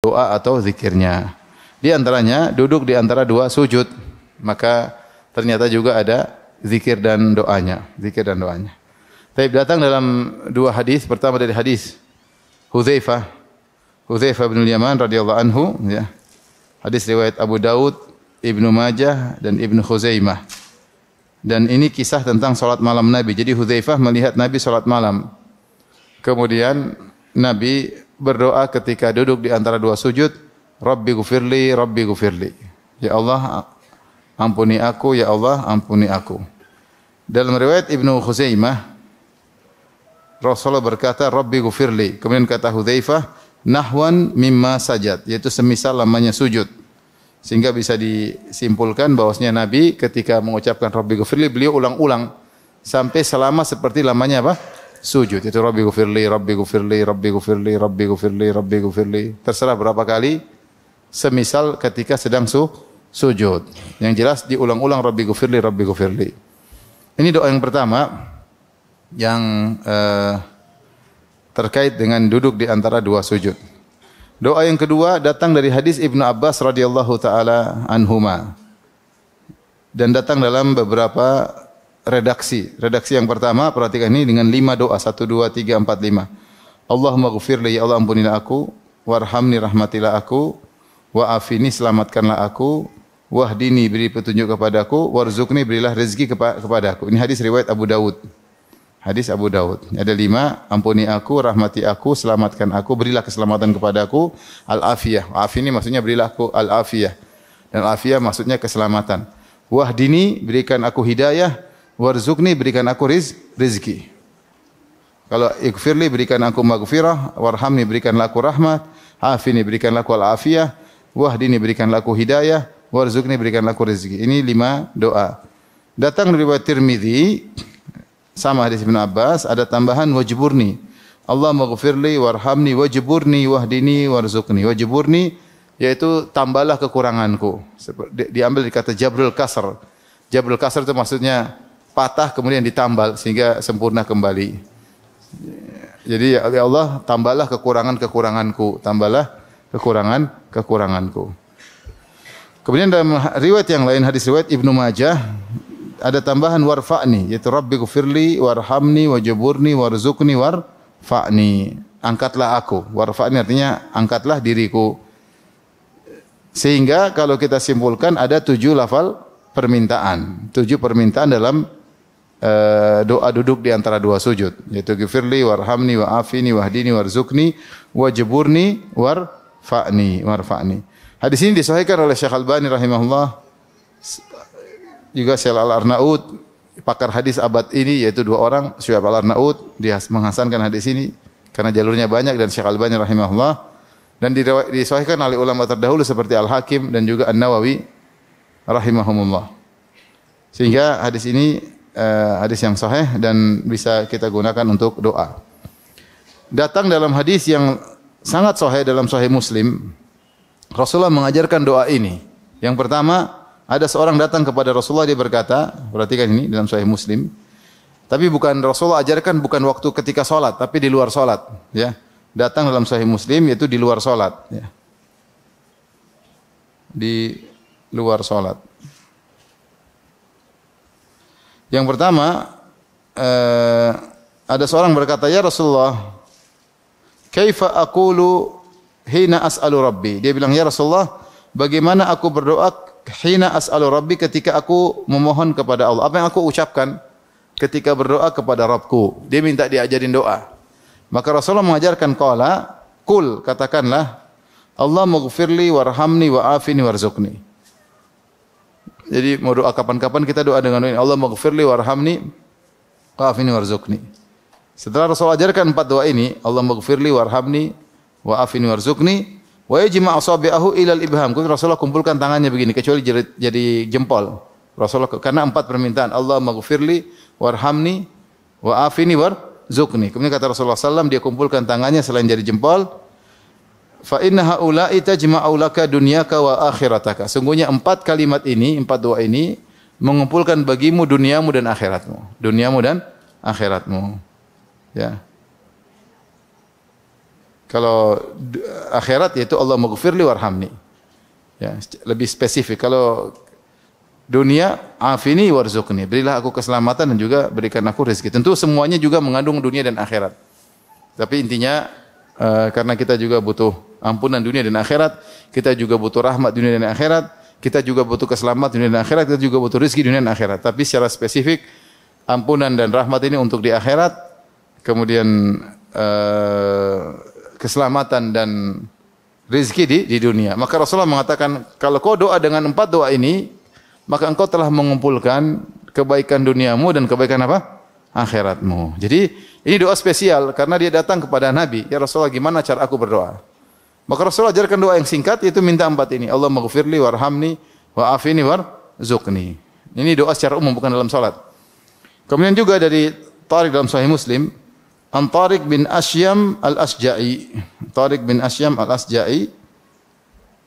doa atau zikirnya. Di antaranya duduk di antara dua sujud, maka ternyata juga ada zikir dan doanya, Tapi datang dalam dua hadis, pertama dari hadis Hudzaifah bin Yaman radhiyallahu anhu, ya. Hadis riwayat Abu Daud, Ibnu Majah dan Ibnu Khuzaimah. Dan ini kisah tentang salat malam Nabi. Jadi Hudzaifah melihat Nabi salat malam. Kemudian Nabi berdoa ketika duduk di antara dua sujud, Rabbi ghufirli, Rabbi ghufirli. Ya Allah, ampuni aku, ya Allah, ampuni aku. Dalam riwayat Ibnu Khuzaimah, Rasulullah berkata, Rabbi ghufirli. Kemudian kata Hudzaifah, nahwan mimma sajad, yaitu semisal lamanya sujud. Sehingga bisa disimpulkan bahwasanya Nabi ketika mengucapkan Rabbi ghufirli, beliau ulang-ulang sampai selama seperti lamanya apa? Sujud. Itu Rabbi ghufirli, Rabbi ghufirli, Rabbi ghufirli, Rabbi ghufirli, Rabbi ghufirli. Terserah berapa kali, semisal ketika sedang sujud. Yang jelas diulang-ulang Rabbi ghufirli, Rabbi ghufirli. Ini doa yang pertama yang terkait dengan duduk di antara dua sujud. Doa yang kedua datang dari hadis Ibnu Abbas radhiyallahu taala anhuma. Dan datang dalam beberapa redaksi. Redaksi yang pertama, perhatikan ini dengan 5 doa, 1 2 3 4 5. Allahumma ghfirli, ya Allah ampunilah aku, warhamni rahmatilah aku, wa afini selamatkanlah aku, wahdini beri petunjuk kepadaku, warzuqni berilah rezeki kepadaku. Ini hadis riwayat Abu Daud. Hadis Abu Daud. Ada 5, ampuni aku, rahmati aku, selamatkan aku, berilah keselamatan kepadaku, al-afiyah. Afini maksudnya berilah aku al-afiyah. Dan al-afiyah maksudnya keselamatan. Wahdini, berikan aku hidayah, warzuqni, berikan aku rezeki. Kalau ighfirli, berikan aku maghfirah, warhamni, berikanlah aku rahmat, afini, berikanlah aku al-afiyah, wahdini, berikanlah aku hidayah, warzuqni, berikanlah aku rezeki. Ini 5 doa. Datang dari riwayat Tirmidzi, sama hadis Ibnu Abbas, ada tambahan wajburni. Allahumma ghfirli warhamni wajburni wahdini warzuqni. Wajburni yaitu tambahlah kekuranganku. Diambil dari kata jabrul kasr. Jabrul kasr itu maksudnya patah kemudian ditambal sehingga sempurna kembali. Jadi ya Allah, tambahlah kekurangan-kekuranganku, tambahlah kekurangan-kekuranganku. Kemudian dalam riwayat yang lain, hadis riwayat Ibnu Majah, ada tambahan warfa'ni, yaitu Rabbi ghfirli warhamni wajaburni warzuqni warfa'ni. Angkatlah aku. Warfa'ni artinya angkatlah diriku. Sehingga kalau kita simpulkan ada 7 lafal permintaan. 7 permintaan dalam doa duduk di antara dua sujud, yaitu ghfirli warhamni wa'afini wahdini warzuqni wajaburni warfa'ni. Hadis ini disahihkan oleh Syekh Albani rahimahullah. Juga Syekh Al-Arnaud, pakar hadis abad ini, yaitu 2 orang, Syekh Al-Arnaud, dia menghasankan hadis ini karena jalurnya banyak, dan Syekh Albani rahimahullah, dan disahihkan oleh ulama terdahulu seperti Al-Hakim dan juga An-Nawawi rahimahumullah. Sehingga hadis ini hadis yang sahih dan bisa kita gunakan untuk doa. Datang dalam hadis yang sangat sahih dalam Sahih Muslim, Rasulullah mengajarkan doa ini. Yang pertama, ada seorang datang kepada Rasulullah, dia berkata, perhatikan ini dalam Sahih Muslim. Tapi bukan Rasulullah ajarkan bukan waktu ketika salat, tapi di luar salat, ya. Datang dalam Sahih Muslim yaitu di luar salat, ya. Di luar salat. Yang pertama, ada seorang berkata, "Ya Rasulullah, kaifa aqulu hina as'alu Rabbi?" Dia bilang, "Ya Rasulullah, bagaimana aku berdoa hina as'alu Rabbi, ketika aku memohon kepada Allah? Apa yang aku ucapkan ketika berdoa kepada Rabbku?" Dia minta diajarin doa. Maka Rasulullah mengajarkan qala, "Qul," katakanlah, "Allahumma ighfirli warhamni wa'afini warzuqni." Jadi mau doa kapan-kapan kita doa dengan ini, Allahumma ighfirli warhamni wa'afini warzuqni. Setelah Rasulullah ajarkan 4 doa ini, Allahumma ighfirli warhamni wa'afini warzuqni, wa yajma' asabi'ahu ila al-ibham. Rasulullah kumpulkan tangannya begini kecuali jadi jempol. Rasulullah karena 4 permintaan, Allahumma ighfirli warhamni wa'afini warzuqni. Kemudian kata Rasulullah sallallahu, dia kumpulkan tangannya selain jari jempol. Fa inna haula'i tajma'u laka dunyaka wa akhirataka. Sungguhnya 4 kalimat ini, 4 doa ini mengumpulkan bagimu duniamu dan akhiratmu. Duniamu dan akhiratmu. Ya. Kalau akhirat yaitu Allah maghfirli warhamni. Ya, lebih spesifik. Kalau dunia, afini warzuqni. Berilah aku keselamatan dan juga berikan aku rezeki. Tentu semuanya juga mengandung dunia dan akhirat. Tapi intinya karena kita juga butuh ampunan dunia dan akhirat, kita juga butuh rahmat dunia dan akhirat, kita juga butuh keselamatan dunia dan akhirat, kita juga butuh rezeki dunia dan akhirat. Tapi secara spesifik ampunan dan rahmat ini untuk di akhirat, kemudian keselamatan dan rezeki di dunia. Maka Rasulullah mengatakan, kalau kau doa dengan 4 doa ini, maka engkau telah mengumpulkan kebaikan duniamu dan kebaikan apa? Akhiratmu. Jadi ini doa spesial karena dia datang kepada Nabi. Ya Rasulullah, gimana cara aku berdoa? Maka Rasulullah ajarkan doa yang singkat, yaitu minta 4 ini. Allah maghfirli warhamni wa'afini warzuqni. Ini doa secara umum, bukan dalam salat. Kemudian juga dari Tariq dalam Sahih Muslim, An Tariq bin Asyam al-Asja'i. Tariq bin Asyam al-Asja'i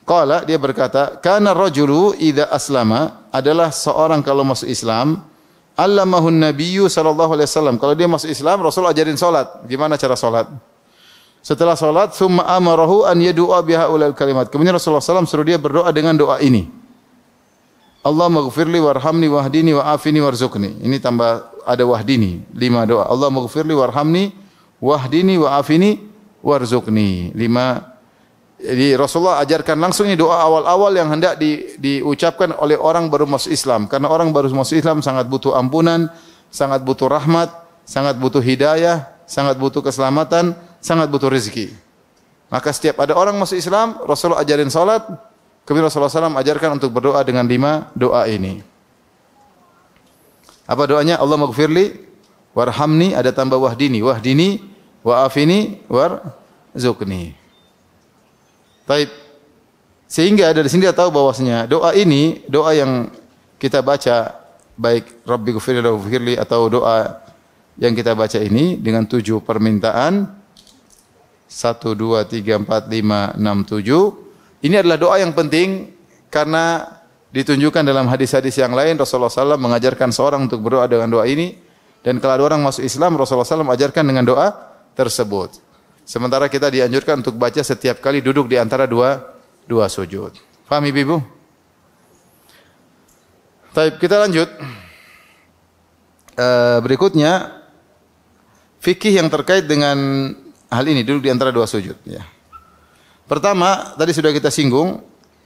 qala, dia berkata, kana rajulu idza aslama, adalah seorang kalau masuk Islam, allamahun nabiyyu sallallahu alaihi wasallam. Kalau dia masuk Islam, Rasul ajarin salat. Gimana cara salat? Setelah salat, summa amarahu an yad'a bihaulal kalimat. Kemudian Rasulullah SAW suruh dia berdoa dengan doa ini. Allah maghfirli warhamni wahdini wa'afini warzuqni. Ini tambah ada wahdini, 5 doa. Allah maghfirli warhamni wahdini wa'afini warzuqni. 5. Jadi Rasulullah ajarkan langsung ini doa awal-awal yang hendak diucapkan oleh orang baru masuk Islam. Karena orang baru masuk Islam sangat butuh ampunan, sangat butuh rahmat, sangat butuh hidayah, sangat butuh keselamatan, sangat butuh rezeki. Maka setiap ada orang masuk Islam, Rasulullah ajarin salat. Kemudian Rasulullah SAW ajarkan untuk berdoa dengan 5 doa ini. Apa doanya? Allah maghfirli warhamni, ada tambah wahdini, wahdini wa'afini warzuqni. Taib. Sehingga dari sini dia tahu bahwasanya doa ini, doa yang kita baca, baik Rabbi ghfirli atau doa yang kita baca ini dengan 7 permintaan, 1, 2, 3, 4, 5, 6, 7. Ini adalah doa yang penting karena ditunjukkan dalam hadis-hadis yang lain Rasulullah SAW mengajarkan seorang untuk berdoa dengan doa ini, dan kalau ada orang masuk Islam Rasulullah SAW ajarkan dengan doa tersebut. Sementara kita dianjurkan untuk baca setiap kali duduk di antara dua sujud. Faham Ibu? Baik, kita lanjut. Berikutnya fikih yang terkait dengan hal ini, duduk di antara 2 sujud, ya. Pertama, tadi sudah kita singgung,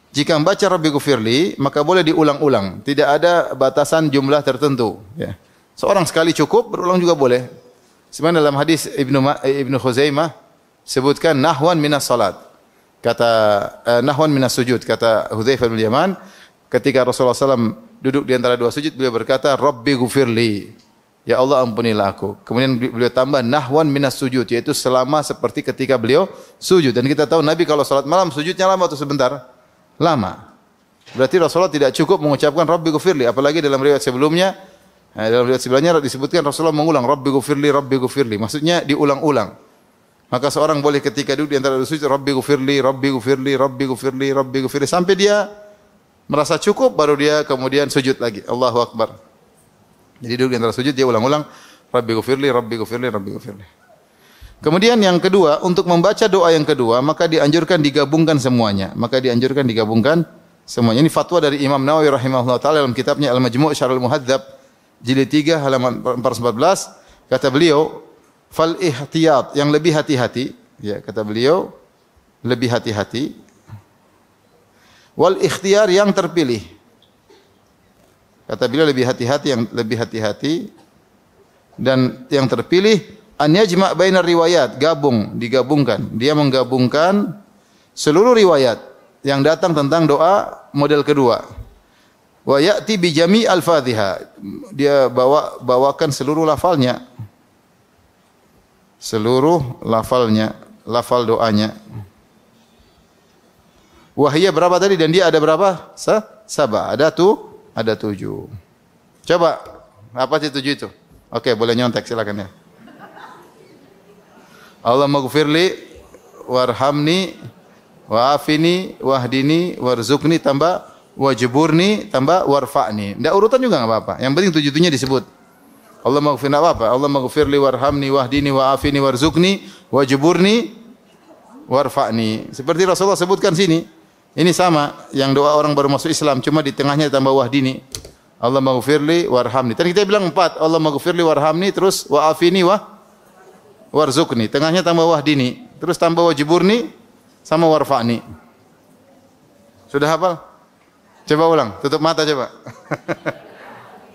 jika membaca Rabbi Ghufirli, maka boleh diulang-ulang. Tidak ada batasan jumlah tertentu. Ya. Seorang sekali cukup, berulang juga boleh. Sebenarnya dalam hadis Ibnu Khuzaimah, sebutkan nahwan minas salat. Kata nahwan minas sujud. Kata Hudzaifah bin Yaman, ketika Rasulullah SAW duduk di antara 2 sujud, beliau berkata, Rabbi Ghufirli. Ya Allah, ampunilah aku. Kemudian beliau tambah nahwan minas sujud, yaitu selama seperti ketika beliau sujud. Dan kita tahu Nabi kalau salat malam sujudnya lama atau sebentar? Lama. Berarti Rasulullah tidak cukup mengucapkan Rabbi Ghufirli, apalagi dalam riwayat sebelumnya. Dalam riwayat sebelumnya disebutkan Rasulullah mengulang Rabbi Ghufirli, Rabbi Ghufirli. Maksudnya diulang-ulang. Maka seorang boleh ketika duduk di antara 2 sujud Rabbi Ghufirli, Rabbi Ghufirli, Rabbi Ghufirli, Rabbi Ghufirli, sampai dia merasa cukup, baru dia kemudian sujud lagi. Allahu Akbar. Jadi duduk di antara sujud dia ulang-ulang Rabbi Ghufirli, Rabbi Ghufirli, Rabbi Ghufirli. Kemudian yang kedua, untuk membaca doa yang kedua, maka dianjurkan digabungkan semuanya. Semuanya. Ini fatwa dari Imam Nawawi rahimahullah taala dalam kitabnya Al-Majmu' Syarhul Muhadzab jilid 3 halaman 414. Kata beliau, fal ihtiyat, yang lebih hati-hati, ya, kata beliau, lebih hati-hati. Wal ikhtiyar, yang terpilih. Kata beliau lebih hati-hati dan yang terpilih an yajma' bainar riwayat, digabungkan. Dia menggabungkan seluruh riwayat yang datang tentang doa model kedua. Wa ya'ti bi jami' al-Fatihah. Dia bawakan seluruh lafalnya. Lafal doanya. Wahia berapa tadi, dan dia ada berapa? Sabah. Ada 7. Coba, apa sih 7 itu? Oke, boleh nyontek, silakan ya. Allah maghfirli warhamni wa'afini wahdini warzuqni tambah wajburni tambah warfa'ni. Enggak urutan juga enggak apa-apa. Yang penting 7-nya disebut. Allah maghfirli apa? Allah maghfirli warhamni wahdini wa'afini warzuqni wajburni warfa'ni. Seperti Rasulullah sebutkan sini. Ini sama yang doa orang baru masuk Islam, cuma di tengahnya ditambah wahdini. Allah maghfirli warhamni. Tadi kita bilang 4, Allah maghfirli warhamni, terus wa'afini warzukni. Tengahnya tambah wahdini, terus tambah wajiburni sama warfa'ni. Sudah hafal? Coba ulang, tutup mata coba.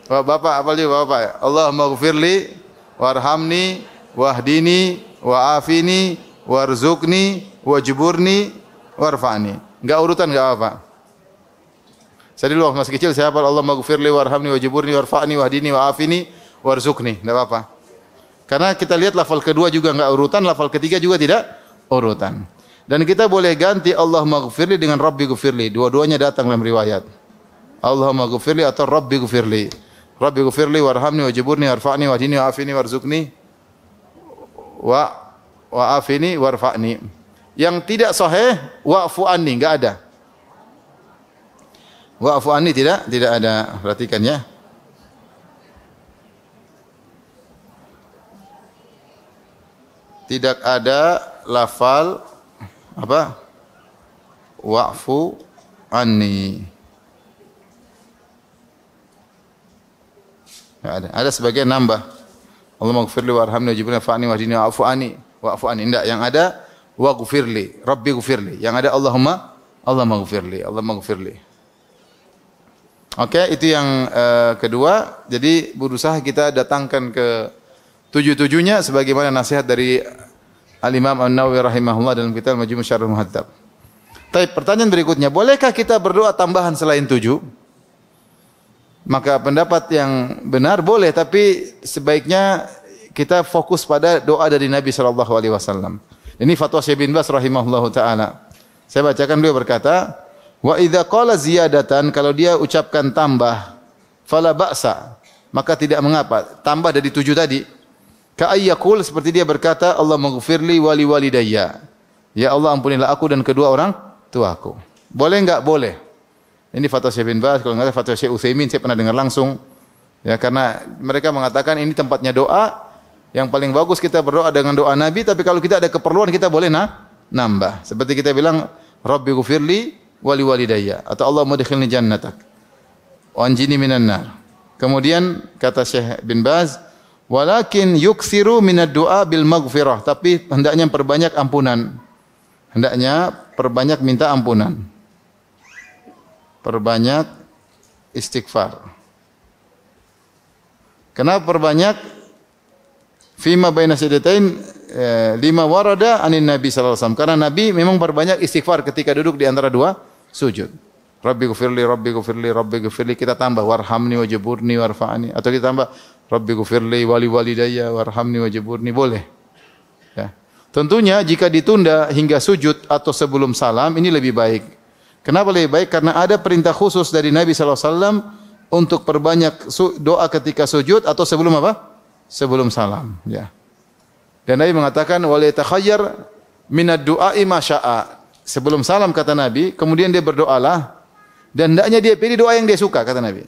Bapak hafal juga Bapak. Allah maghfirli warhamni wahdini wa'afini warzukni wajiburni warfa'ni. Enggak urutan enggak apa. Saya dulu masih kecil saya hafal Allah maghfirli warhamni wajiburni warfa'ni wahdini wa'afini warzukni. Enggak apa-apa. Karena kita lihat lafal kedua juga enggak urutan, lafal ketiga juga tidak urutan. Dan kita boleh ganti Allah maghfirli dengan Rabbi ghfirli. Dua-duanya datang dalam riwayat. Allah maghfirli atau Rabbi ghfirli. Rabbi ghfirli warhamni wajiburni warfa'ni wahdini wa'afini warzukni wa'afini warfa'ni. Yang tidak sahih wa'fu anni, enggak ada. Wa'fu anni tidak ada. Perhatikan ya. Tidak ada lafal apa? Wa'fu anni. Enggak ada. Ada sebagian nambah. Allah maghfirli warhamni wajiburni warfa'ni wahdini wa'fu anni. Wa'fu anni. Enggak, yang ada waghfirli, Rabbi ghfirli. Yang ada Allah maghfirli, Allah maghfirli. Oke, itu yang kedua. Jadi berusaha kita datangkan ke tujuh-tujuhnya sebagaimana nasihat dari Al-Imam An-Nawawi rahimahullah dalam kitab Majmu' Syarh Muhadzab. Baik, pertanyaan berikutnya, bolehkah kita berdoa tambahan selain 7? Maka pendapat yang benar boleh, tapi sebaiknya kita fokus pada doa dari Nabi sallallahu alaihi wasallam. Ini fatwa Syekh bin Baz rahimahullahu taala. Saya bacakan, beliau berkata, "Wa idza qala ziyadatan," kalau dia ucapkan tambah, fala ba'sa, maka tidak mengapa. Tambah dari 7 tadi. Ka ayyakul, seperti dia berkata, Allah maghfirli wali walidayya. Ya Allah, ampunilah aku dan kedua orang tuaku. Boleh enggak? Boleh. Ini fatwa Syekh bin Baz, kalau enggak fatwa Syekh Utsaimin saya pernah dengar langsung. Ya, karena mereka mengatakan ini tempatnya doa. Yang paling bagus kita berdoa dengan doa Nabi, tapi kalau kita ada keperluan kita boleh nambah. Seperti kita bilang, Rabbi ghfirli wali walidayya, atau Allah mudkhilni jannatak wa anjini minan nar. Kemudian kata Syekh bin Baz, walakin yuksiru minad du'a bil maghfirah, tapi hendaknya perbanyak ampunan. Hendaknya perbanyak minta ampunan. Perbanyak istighfar. Kenapa perbanyak? Fima baina sajdatain lima warada anin Nabi sallallahu alaihi wasallam. Karena Nabi memang perbanyak istighfar ketika duduk di antara dua sujud. Rabbi ghfirli, Rabbi ghfirli, Rabbi ghfirli, kita tambah warhamni wajiburni warfa'ni, atau kita tambah Rabbi ghfirli wali walidayya warhamni wajiburni, boleh. Ya. Tentunya jika ditunda hingga sujud atau sebelum salam ini lebih baik. Kenapa lebih baik? Karena ada perintah khusus dari Nabi sallallahu alaihi wasallam untuk perbanyak doa ketika sujud atau sebelum apa? Sebelum salam, ya. Dan Nabi mengatakan wal yatakhayyar minad du'a'i ma syaa. Sebelum salam kata Nabi, kemudian dia berdoalah dan hendaknya dia pilih doa yang dia suka kata Nabi.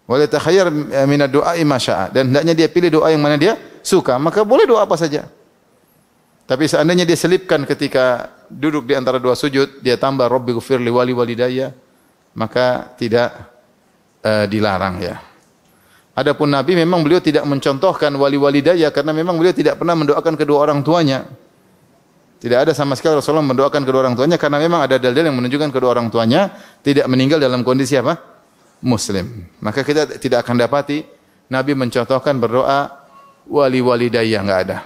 Wal yatakhayyar minad du'a'i ma syaa, dan hendaknya dia pilih doa yang mana dia suka, maka boleh doa apa saja. Tapi seandainya dia selipkan ketika duduk di antara dua sujud, dia tambah Rabbi ghfirli wali walidayya, maka tidak dilarang, ya. Adapun Nabi memang beliau tidak mencontohkan wali walidayya karena memang beliau tidak pernah mendoakan kedua orang tuanya. Tidak ada sama sekali Rasulullah mendoakan kedua orang tuanya karena memang ada dalil yang menunjukkan kedua orang tuanya tidak meninggal dalam kondisi apa? Muslim. Maka kita tidak akan dapati Nabi mencontohkan berdoa wali walidayya, enggak ada.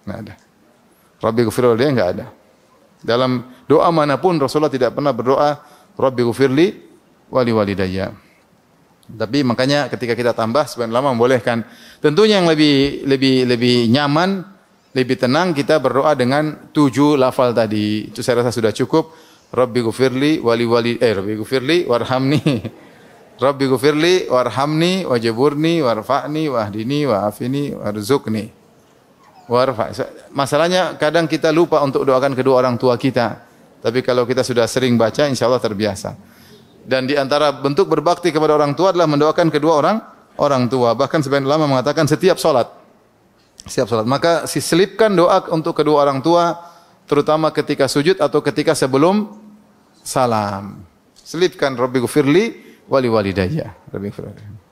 Enggak ada. Rabbi ghfirli walidayya enggak ada. Dalam doa manapun Rasulullah tidak pernah berdoa Rabbi ghfirli wali walidayya. Tapi makanya ketika kita tambah sebenarnya lama membolehkan. Tentunya yang lebih nyaman, lebih tenang kita berdoa dengan 7 lafal tadi. Itu saya rasa sudah cukup. Rabbi ghfirli Rabbi ghfirli warhamni. Rabbi ghfirli warhamni wajiburni warfa'ni wahdini wa'afini warzuqni. Masalahnya kadang kita lupa untuk doakan kedua orang tua kita. Tapi kalau kita sudah sering baca insyaallah terbiasa. Dan di antara bentuk berbakti kepada orang tua adalah mendoakan kedua orang tua. Bahkan sebagian ulama mengatakan setiap salat. Maka selipkan doa untuk kedua orang tua terutama ketika sujud atau ketika sebelum salam. Selipkan Rabbi ghfirli wali walidayya. Rabbi ghfirli.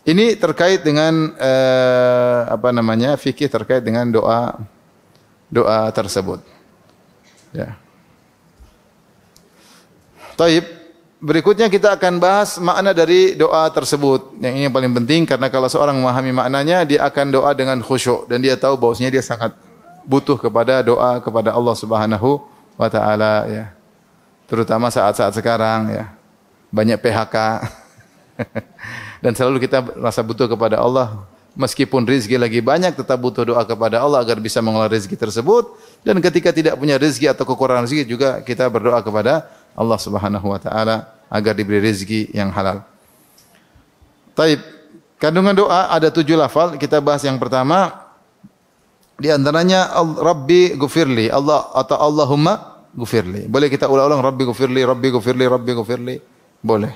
Ini terkait dengan fikih terkait dengan doa tersebut. Ya. Taib, berikutnya kita akan bahas makna dari doa tersebut. Yang ini yang paling penting karena kalau seorang memahami maknanya, dia akan doa dengan khusyuk dan dia tahu bahwasanya dia sangat butuh kepada doa kepada Allah Subhanahu wa taala ya. Terutama saat-saat sekarang ya. Banyak PHK. Dan selalu kita rasa butuh kepada Allah. Meskipun rezeki lagi banyak, tetap butuh doa kepada Allah agar bisa mengelola rezeki tersebut. Dan ketika tidak punya rezeki atau kekurangan rezeki juga kita berdoa kepada Allah Subhanahu wa taala agar diberi rezeki yang halal. Taib. Kandungan doa ada 7 lafal. Kita bahas yang pertama. Di antaranya Rabbi ghfirli, Allah atau Allahumma ghfirli. Boleh kita ulang-ulang Rabbi ghfirli, Rabbi ghfirli, Rabbi ghfirli? Boleh.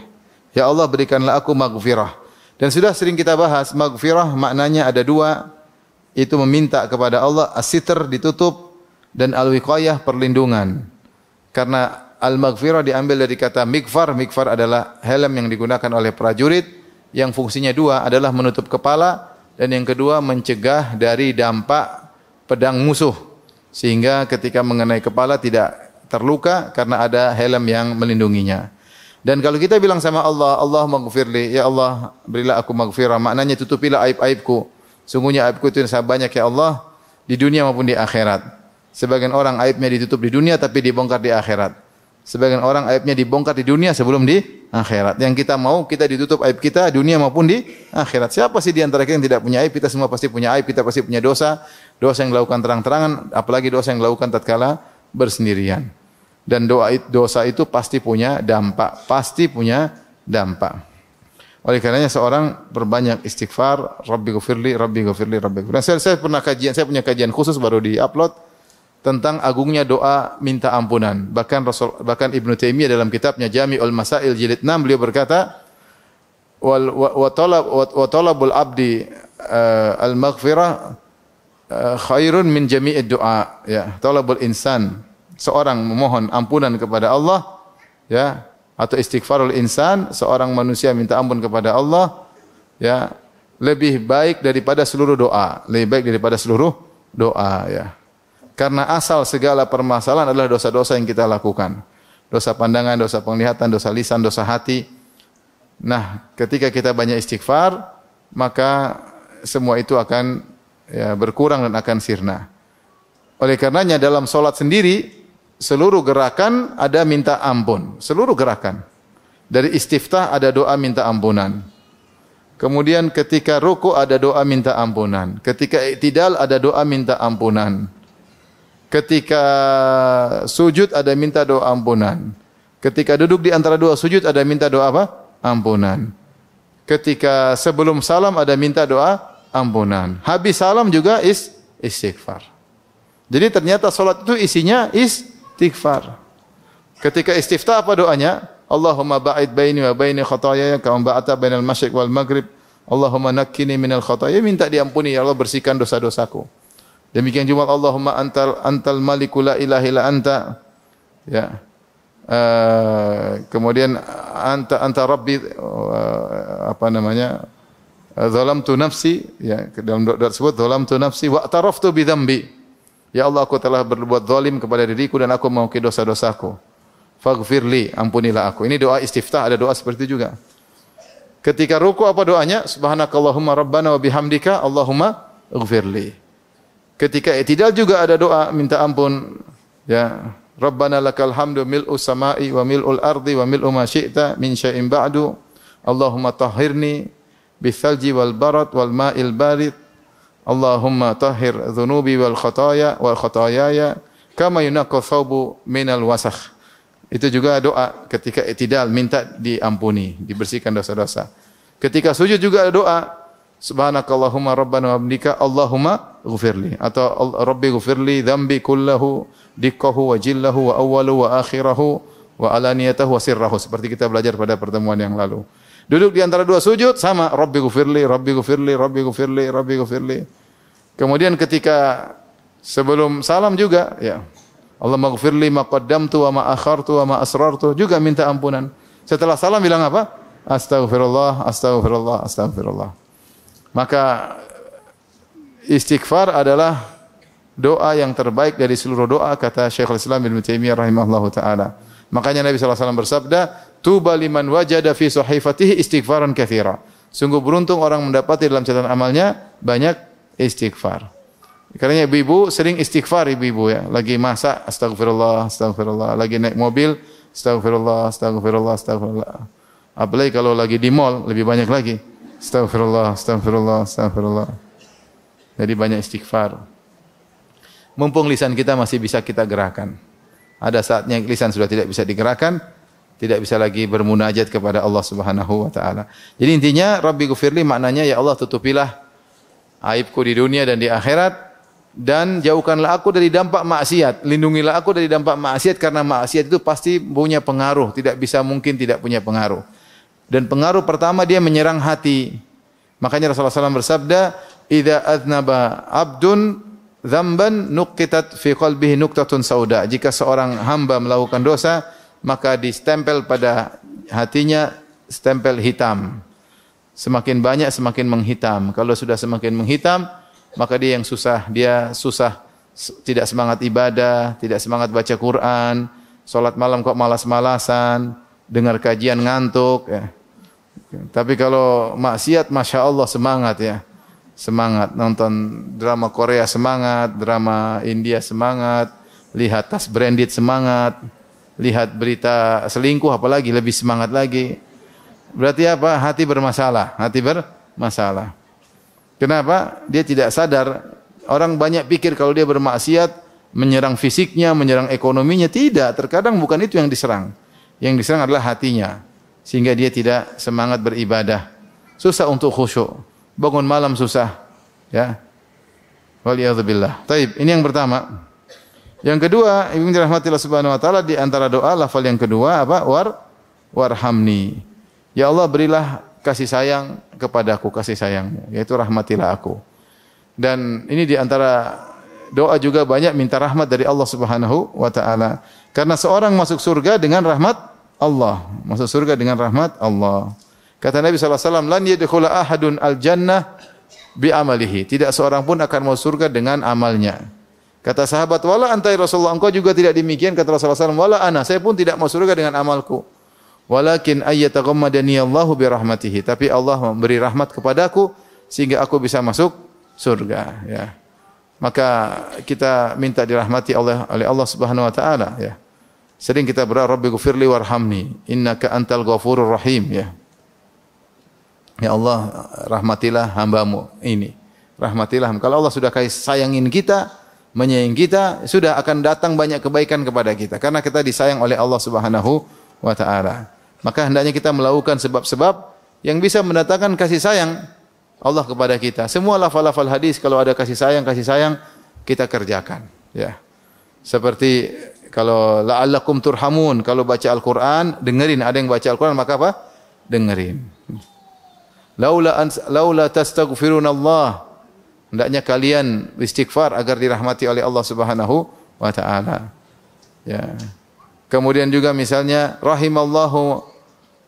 Ya Allah berikanlah aku maghfirah. Dan sudah sering kita bahas maghfirah maknanya ada 2, itu meminta kepada Allah, as-sitr ditutup dan al-wiqayah perlindungan. Karena al-maghfirah diambil dari kata mikfar. Mikfar adalah helm yang digunakan oleh prajurit yang fungsinya 2 adalah menutup kepala dan yang kedua mencegah dari dampak pedang musuh sehingga ketika mengenai kepala tidak terluka karena ada helm yang melindunginya. Dan kalau kita bilang sama Allah, Allah maghfirli, ya Allah berilah aku maghfirah, maknanya tutupilah aib-aibku. Sungguhnya aibku itu sangat banyak ya Allah di dunia maupun di akhirat. Sebagian orang aibnya ditutup di dunia tapi dibongkar di akhirat. Sebagian orang aibnya dibongkar di dunia sebelum di akhirat. Yang kita mau kita ditutup aib kita dunia maupun di akhirat. Siapa sih di antara kita yang tidak punya aib? Kita semua pasti punya aib, kita pasti punya dosa. Dosa yang dilakukan terang-terangan, apalagi dosa yang dilakukan tatkala bersendirian. Dan dosa itu pasti punya dampak, Oleh karenanya seorang berbanyak istighfar, Rabbi ghfirli, Rabbi ghfirli, Rabbi ghfirli. Saya punya kajian khusus baru di-upload tentang agungnya doa minta ampunan. Bahkan Ibnu Taimiyah dalam kitabnya Jami'ul Masail jilid 6 beliau berkata, wa talabul abdi al-maghfirah khairun min jami'id du'a. Ya, talabul insan, seorang memohon ampunan kepada Allah, ya, atau istighfarul insan, seorang manusia minta ampun kepada Allah, ya, lebih baik daripada seluruh doa, ya. Karena asal segala permasalahan adalah dosa-dosa yang kita lakukan. Dosa pandangan, dosa penglihatan, dosa lisan, dosa hati. Nah, ketika kita banyak istighfar, maka semua itu akan berkurang dan akan sirna. Oleh karenanya dalam solat sendiri, seluruh gerakan ada minta ampun. Seluruh gerakan. Dari istiftah ada doa minta ampunan. Kemudian ketika ruku ada doa minta ampunan. Ketika i'tidal ada doa minta ampunan. Ketika sujud ada minta doa ampunan. Ketika duduk di antara 2 sujud ada minta doa apa? Ampunan. Ketika sebelum salam ada minta doa ampunan. Habis salam juga istighfar. Jadi ternyata salat itu isinya istighfar. Ketika istiftah apa doanya? Allahumma ba'id baini wa baini khataaya kama ba'ata bainal masyriq wal maghrib. Allahumma nakkini minal khataaya. Minta diampuni ya Allah, bersihkan dosa-dosaku. Demikian juga Allahumma antal maliku la ilaha illa anta. Ya. Kemudian anta rabbi zalamtu nafsi, ya, dalam doa tersebut zalamtu nafsi wa ataraftu bi dzambi. Ya Allah, aku telah berbuat zalim kepada diriku dan aku mengakui dosa-dosaku. Faghfirli, ampunilah aku. Ini doa istiftah, ada doa seperti itu juga. Ketika ruku apa doanya? Subhanakallahumma rabbana wa bihamdika Allahumma ighfirli. Ketika i'tidal juga ada doa minta ampun, ya. Rabbana lakal hamdu mil'us sama'i wa mil'ul ardi wa mil'u ma syi'ta min syai'in ba'du. Allahumma tahhirni bithalji wal barat wal ma'il barid. Allahumma tahhir dhunubi wal khataayaya kama yunaqqa thawbu minal wasakh. Itu juga doa ketika i'tidal, minta diampuni, dibersihkan dosa-dosa. Ketika sujud juga ada doa, subhanakallahumma rabbana wa bihamdika Allahumma ighfirli, atau Rabbi ighfirli dzambi kullahu dikkahu wa jillahu wa awwalu wa akhirahu wa alaniyatahu wa sirrahu, seperti kita belajar pada pertemuan yang lalu. Duduk di antara 2 sujud sama Rabbi ighfirli, Rabbi ighfirli, Rabbi ighfirli, Rabbi ighfirli. Kemudian ketika sebelum salam juga, ya, Allahumma ighfirli ma qaddamtu wa ma akhartu wa ma asrartu, juga minta ampunan. Setelah salam bilang apa? Astaghfirullah, astaghfirullah, astaghfirullah. Maka istighfar adalah doa yang terbaik dari seluruh doa, kata Syekhul Islam Ibnu Taimiyah rahimahullahu taala. Makanya Nabi sallallahu alaihi wasallam bersabda, "Tuba liman wajada fi sahifatihi istighfaran katsira." Sungguh beruntung orang mendapati dalam catatan amalnya banyak istighfar. Karena ibu-ibu sering istighfar, ibu-ibu ya, lagi masak astagfirullah, astagfirullah, lagi naik mobil astagfirullah, astagfirullah, astagfirullah. Apalagi kalau lagi di mall lebih banyak lagi. Astagfirullah, astagfirullah, astagfirullah. Jadi banyak istighfar. Mumpung lisan kita masih bisa kita gerakkan. Ada saatnya lisan sudah tidak bisa digerakkan, tidak bisa lagi bermunajat kepada Allah Subhanahu wa taala. Jadi intinya Rabbi ghfirli maknanya ya Allah tutupilah aibku di dunia dan di akhirat dan jauhkanlah aku dari dampak maksiat. Lindungilah aku dari dampak maksiat karena maksiat itu pasti punya pengaruh, tidak bisa mungkin tidak punya pengaruh. Dan pengaruh pertama dia menyerang hati. Makanya Rasulullah SAW bersabda, "Idza adznaba 'abdun dzamban nuqitat fi qalbihi nuqtatun sauda." Jika seorang hamba melakukan dosa, maka distempel pada hatinya stempel hitam. Semakin banyak semakin menghitam. Kalau sudah semakin menghitam, maka dia susah tidak semangat ibadah, tidak semangat baca Quran, salat malam kok malas-malasan, dengar kajian ngantuk ya. Tapi kalau maksiat Masya Allah semangat ya. Semangat nonton drama Korea semangat, drama India semangat, lihat tas branded semangat, lihat berita selingkuh apalagi lebih semangat lagi. Berarti apa? Hati bermasalah, hati bermasalah. Kenapa? Dia tidak sadar. Orang banyak pikir kalau dia bermaksiat menyerang fisiknya, menyerang ekonominya, tidak. Terkadang bukan itu yang diserang. Yang diserang adalah hatinya. Sehingga dia tidak semangat beribadah. Susah untuk khusyuk. Bangun malam susah. Ya. Waliyadzubillah. Taib, ini yang pertama. Yang kedua, Ibu dirahmatillah subhanahu wa ta'ala, di antara doa, lafal yang kedua apa? Warhamni. Ya Allah berilah kasih sayang kepadaku, kasih sayangmu. Yaitu rahmatilah aku. Dan ini di antara doa juga banyak minta rahmat dari Allah subhanahu wa ta'ala. Karena seorang masuk surga dengan rahmat Allah. Masuk surga dengan rahmat Allah. Kata Nabi SAW, "Lan yadkhula ahadun al-jannah bi'amalihi." Tidak seorang pun akan masuk surga dengan amalnya. Kata sahabat, "Wala anta ya Rasulullah." Engkau juga tidak demikian. Kata Rasulullah SAW, "Wala ana." Saya pun tidak masuk surga dengan amalku. "Walakin ayyataghammadani Allahu birahmatihi." Tapi Allah memberi rahmat kepadaku sehingga aku bisa masuk surga. Ya. Maka kita minta dirahmati oleh Allah Subhanahu wa taala ya. Sering kita berdoa, "Rabbi ghfirli warhamni, innaka antal ghafurur rahim." Ya. Ya Allah, rahmatilah hamba-Mu ini. Rahmatilah. Kalau Allah sudah sayangin kita, menyayangi kita, sudah akan datang banyak kebaikan kepada kita karena kita disayang oleh Allah Subhanahu wa taala. Maka hendaknya kita melakukan sebab-sebab yang bisa mendatangkan kasih sayang Allah kepada kita. Semua lafal-lafal hadis kalau ada kasih sayang kita kerjakan, ya. Seperti kalau la'allakum turhamun, kalau baca Al-Qur'an, dengerin, ada yang baca Al-Qur'an maka apa? Dengerin. Laula tastaghfiruna Allah. Hendaknya kalian istighfar agar dirahmati oleh Allah Subhanahu wa taala. Ya. Kemudian juga misalnya rahimallahu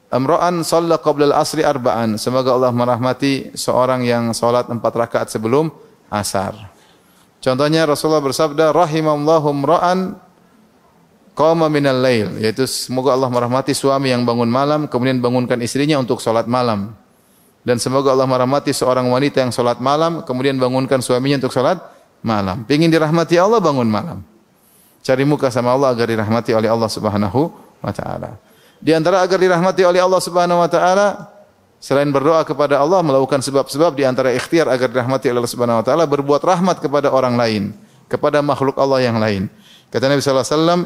amra'an shalla qabla al-asri arba'an. Semoga Allah merahmati seorang yang salat 4 rakaat sebelum asar. Contohnya Rasulullah bersabda rahimallahu amra'an qama minal lail, yaitu semoga Allah merahmati suami yang bangun malam kemudian bangunkan istrinya untuk salat malam. Dan semoga Allah merahmati seorang wanita yang salat malam kemudian bangunkan suaminya untuk salat malam. Pengin dirahmati Allah, bangun malam. Cari muka sama Allah agar dirahmati oleh Allah Subhanahu wa taala. Di antara agar dirahmati oleh Allah Subhanahu wa taala, selain berdoa kepada Allah, melakukan sebab-sebab di antara ikhtiar agar dirahmati oleh Allah Subhanahu wa taala, berbuat rahmat kepada orang lain, kepada makhluk Allah yang lain. Kata Nabi sallallahu alaihi wasallam,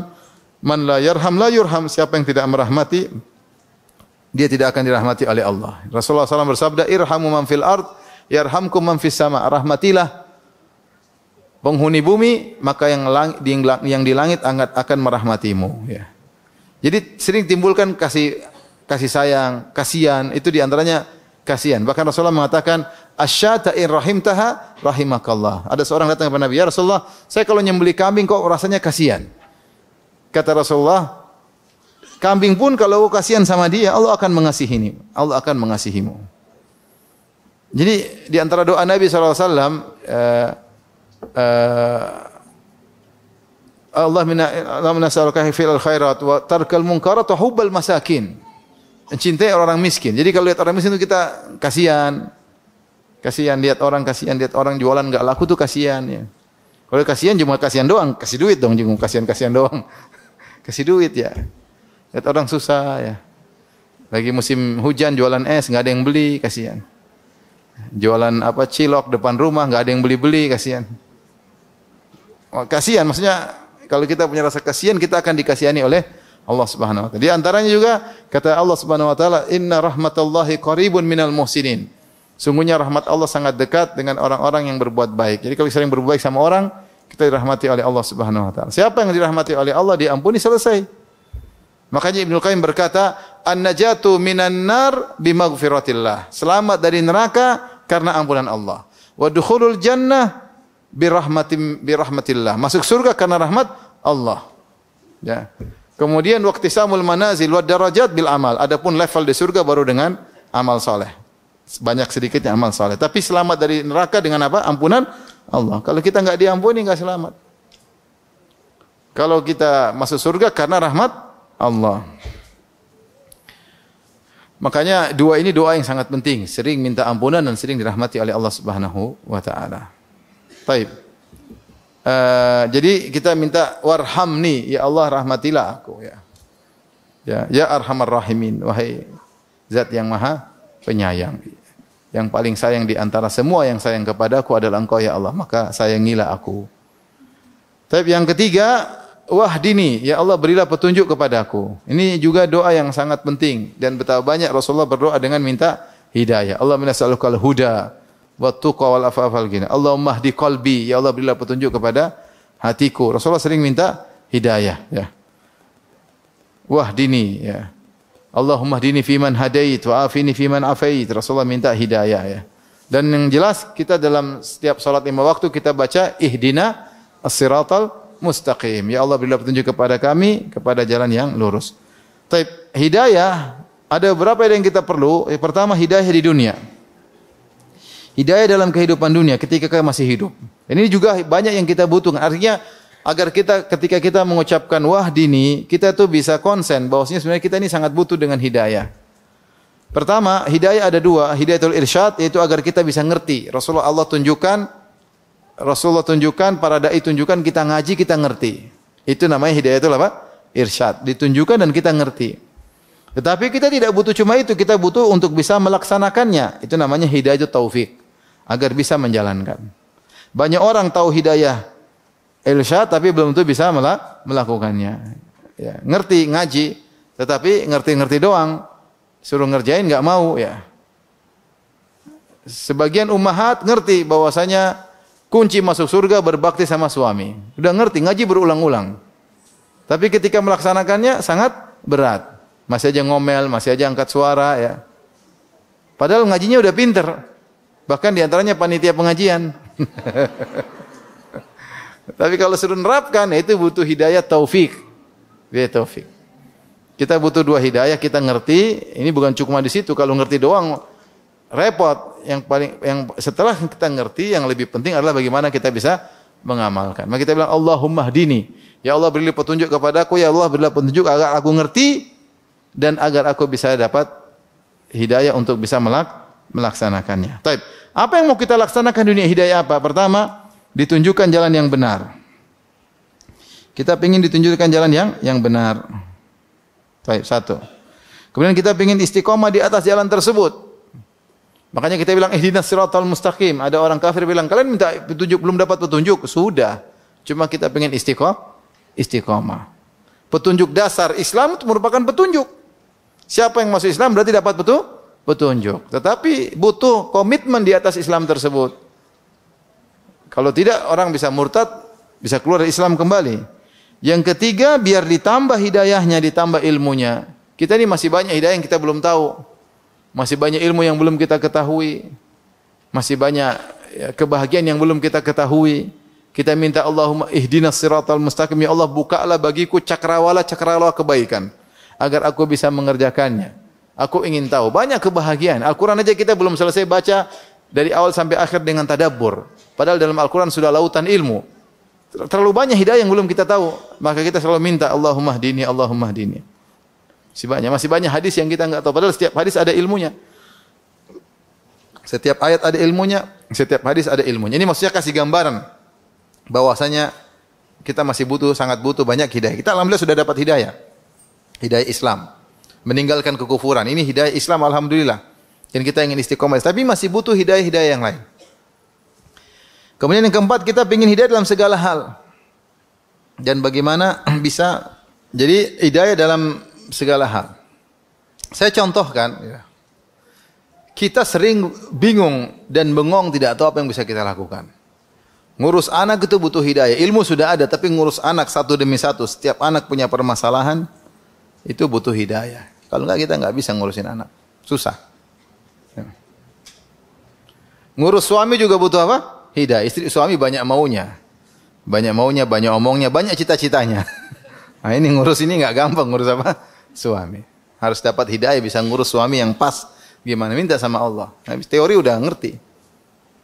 "Man la yarham la yurham." Siapa yang tidak merahmati, dia tidak akan dirahmati oleh Allah. Rasulullah SAW bersabda, "Irhamu man fil ard, yarhamkum man fis sama." Rahmatilah penghuni bumi, maka yang di langit akan merahmatimu. Ya. Jadi sering timbulkan kasih sayang, kasihan, itu diantaranya kasihan. Bahkan Rasulullah mengatakan, "Asyata in rahimtaha rahimakallah." Ada seorang datang kepada Nabi, "Ya Rasulullah, saya kalau nyembelih kambing kok rasanya kasihan." Kata Rasulullah, kambing pun kalau kasihan sama dia, Allah akan mengasihimu. Allah akan mengasihimu. Jadi di antara doa Nabi SAW, Allahumma nas'aluka fil khairat wa tarkal munkarat wa hubbal masakin. Mencintai orang miskin. Jadi kalau lihat orang miskin itu kita kasihan. Kasihan lihat orang jualan enggak laku tuh kasihan ya. Kalau kasihan cuma kasihan doang, kasih duit dong, cuma kasihan doang. Kasih duit ya. Lihat orang susah ya. Lagi musim hujan jualan es enggak ada yang beli, kasihan. Jualan cilok depan rumah enggak ada yang beli-beli, kasihan. Oh, kasihan maksudnya kalau kita punya rasa kasihan kita akan dikasihani oleh Allah Subhanahu wa taala. Di antaranya juga kata Allah Subhanahu wa taala, "Inna rahmatallahi qaribun minal muhsinin." Sungguhnya rahmat Allah sangat dekat dengan orang-orang yang berbuat baik. Jadi kalau sering berbuat baik sama orang, kita dirahmati oleh Allah Subhanahu wa taala. Siapa yang dirahmati oleh Allah diampuni, selesai. Makanya Ibnu Qayyim berkata, "An-najatu minan nar bimaghfiratillah." Selamat dari neraka karena ampunan Allah. Wa dukhulul jannah birahmatillah. Masuk surga karena rahmat Allah. Ya. Kemudian waqtisamul manazil wad darajat bil amal. Adapun level di surga baru dengan amal saleh. Banyak sedikitnya amal saleh. Tapi selamat dari neraka dengan apa? Ampunan Allah. Kalau kita enggak diampuni enggak selamat. Kalau kita masuk surga karena rahmat Allah. Makanya dua ini doa yang sangat penting. Sering minta ampunan dan sering dirahmati oleh Allah Subhanahu wa taala. Baik. Jadi kita minta warhamni, ya Allah rahmatilah aku ya. Ya arhamar rahimin, wahai zat yang maha penyayang. Yang paling sayang di antara semua yang sayang kepadaku adalah Engkau ya Allah, maka sayangilah aku. Tapi yang ketiga, wahdini, ya Allah berilah petunjuk kepadaku. Ini juga doa yang sangat penting dan betapa banyak Rasulullah berdoa dengan minta hidayah. Allahumma nas'alukal huda wa tuqa wal afafal ghina. Allahumma hdi qalbi, ya Allah berilah petunjuk kepada hatiku. Rasulullah sering minta hidayah ya. Wahdini ya. Allahumma hdini fiman hadait wa afini fiman afait. Rasulullah minta hidayah ya. Dan yang jelas kita dalam setiap salat 5 waktu kita baca ihdina as-siratal mustaqim. Ya Allah berilah petunjuk kepada kami kepada jalan yang lurus. Taib, hidayah ada beberapa yang kita perlu. Yang pertama hidayah di dunia. Hidayah dalam kehidupan dunia ketika kita masih hidup. Ini juga banyak yang kita butuhkan. Artinya agar kita ketika kita mengucapkan wahdini, kita tuh bisa konsen bahwasanya sebenarnya kita ini sangat butuh dengan hidayah. Pertama, hidayah ada dua, hidayatul irsyad yaitu agar kita bisa ngerti. Rasulullah tunjukkan, para dai tunjukkan kita ngaji, kita ngerti. Itu namanya hidayatul apa? Irsyad. Ditunjukkan dan kita ngerti. Tetapi kita tidak butuh cuma itu, kita butuh untuk bisa melaksanakannya. Itu namanya hidayatul taufik. Agar bisa menjalankan. Banyak orang tahu hidayah irsyad tapi belum tentu bisa melakukannya. Ya, ngerti ngaji, tetapi ngerti-ngerti doang. Suruh ngerjain enggak mau ya. Sebagian ummahat ngerti bahwasanya kunci masuk surga berbakti sama suami. Sudah ngerti ngaji berulang-ulang. Tapi ketika melaksanakannya sangat berat. Masih aja ngomel, masih aja angkat suara ya. Padahal ngajinya udah pinter. Bahkan diantaranya panitia pengajian. Tapi kalau suruh nerapkan, itu butuh hidayah taufik. Hidayah taufik. Kita butuh dua hidayah, kita ngerti. Ini bukan cuma di situ. Kalau ngerti doang, repot. Yang setelah kita ngerti, yang lebih penting adalah bagaimana kita bisa mengamalkan. Maka kita bilang, Allahumma hdini. Ya Allah berilah petunjuk kepadaku. Ya Allah berilah petunjuk agar aku ngerti. Dan agar aku bisa dapat hidayah untuk bisa melaksanakannya. Taib. Apa yang mau kita laksanakan dunia hidayah apa? Pertama, ditunjukkan jalan yang benar. Kita ingin ditunjukkan jalan yang benar. Taib, satu. Kemudian kita ingin istiqomah di atas jalan tersebut. Makanya kita bilang ihdinas siratal mustaqim. Ada orang kafir bilang, kalian minta petunjuk belum dapat petunjuk. Sudah. Cuma kita ingin istiqomah. Petunjuk dasar Islam itu merupakan petunjuk. Siapa yang masuk Islam berarti dapat petunjuk. Tetapi butuh komitmen di atas Islam tersebut. Kalau tidak orang bisa murtad, bisa keluar dari Islam kembali. Yang ketiga, biar ditambah hidayahnya, ditambah ilmunya. Kita ini masih banyak hidayah yang kita belum tahu. Masih banyak ilmu yang belum kita ketahui. Masih banyak kebahagiaan yang belum kita ketahui. Kita minta Allahumma ihdinas siratal mustaqim, ya Allah bukalah bagiku cakrawala kebaikan agar aku bisa mengerjakannya. Aku ingin tahu, banyak kebahagiaan. Al-Quran aja kita belum selesai baca dari awal sampai akhir dengan tadabbur. Padahal dalam Al-Quran sudah lautan ilmu. Terlalu banyak hidayah yang belum kita tahu. Maka kita selalu minta Allahumma hdini, Allahumma hdini. Masih banyak hadis yang kita enggak tahu. Padahal setiap hadis ada ilmunya. Setiap ayat ada ilmunya, setiap hadis ada ilmunya. Ini maksudnya kasih gambaran bahwasanya kita masih sangat butuh banyak hidayah. Kita alhamdulillah sudah dapat hidayah. Hidayah Islam. Meninggalkan kekufuran. Ini hidayah Islam alhamdulillah. Dan kita ingin istiqomah. Tapi masih butuh hidayah-hidayah yang lain. Kemudian yang keempat, kita ingin hidayah dalam segala hal. Dan bagaimana bisa jadi hidayah dalam segala hal. Saya contohkan, kita sering bingung dan bengong tidak tahu apa yang bisa kita lakukan. Ngurus anak itu butuh hidayah. Ilmu sudah ada, tapi ngurus anak satu demi satu. Setiap anak punya permasalahan, itu butuh hidayah. Kalau enggak kita enggak bisa ngurusin anak. Susah. Ngurus suami juga butuh apa? Hidayah. Istri suami banyak maunya. Banyak maunya, banyak omongnya, banyak cita-citanya. Nah ini ngurus ini enggak gampang ngurus apa? Suami. Harus dapat hidayah bisa ngurus suami yang pas. Gimana? Minta sama Allah. Nah, teori udah ngerti.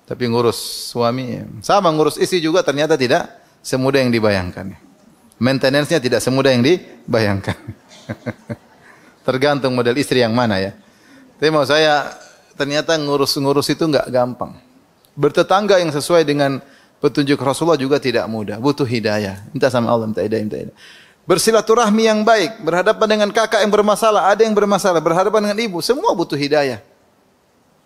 Tapi ngurus suami, sama ngurus istri juga ternyata tidak semudah yang dibayangkan. Maintenance-nya tidak semudah yang dibayangkan. Tergantung model istri yang mana ya. Tapi mau saya ternyata ngurus itu enggak gampang. Bertetangga yang sesuai dengan petunjuk Rasulullah juga tidak mudah. Butuh hidayah. Minta sama Allah, minta hidayah. Bersilaturahmi yang baik, berhadapan dengan kakak yang bermasalah, ada yang bermasalah, berhadapan dengan ibu, semua butuh hidayah.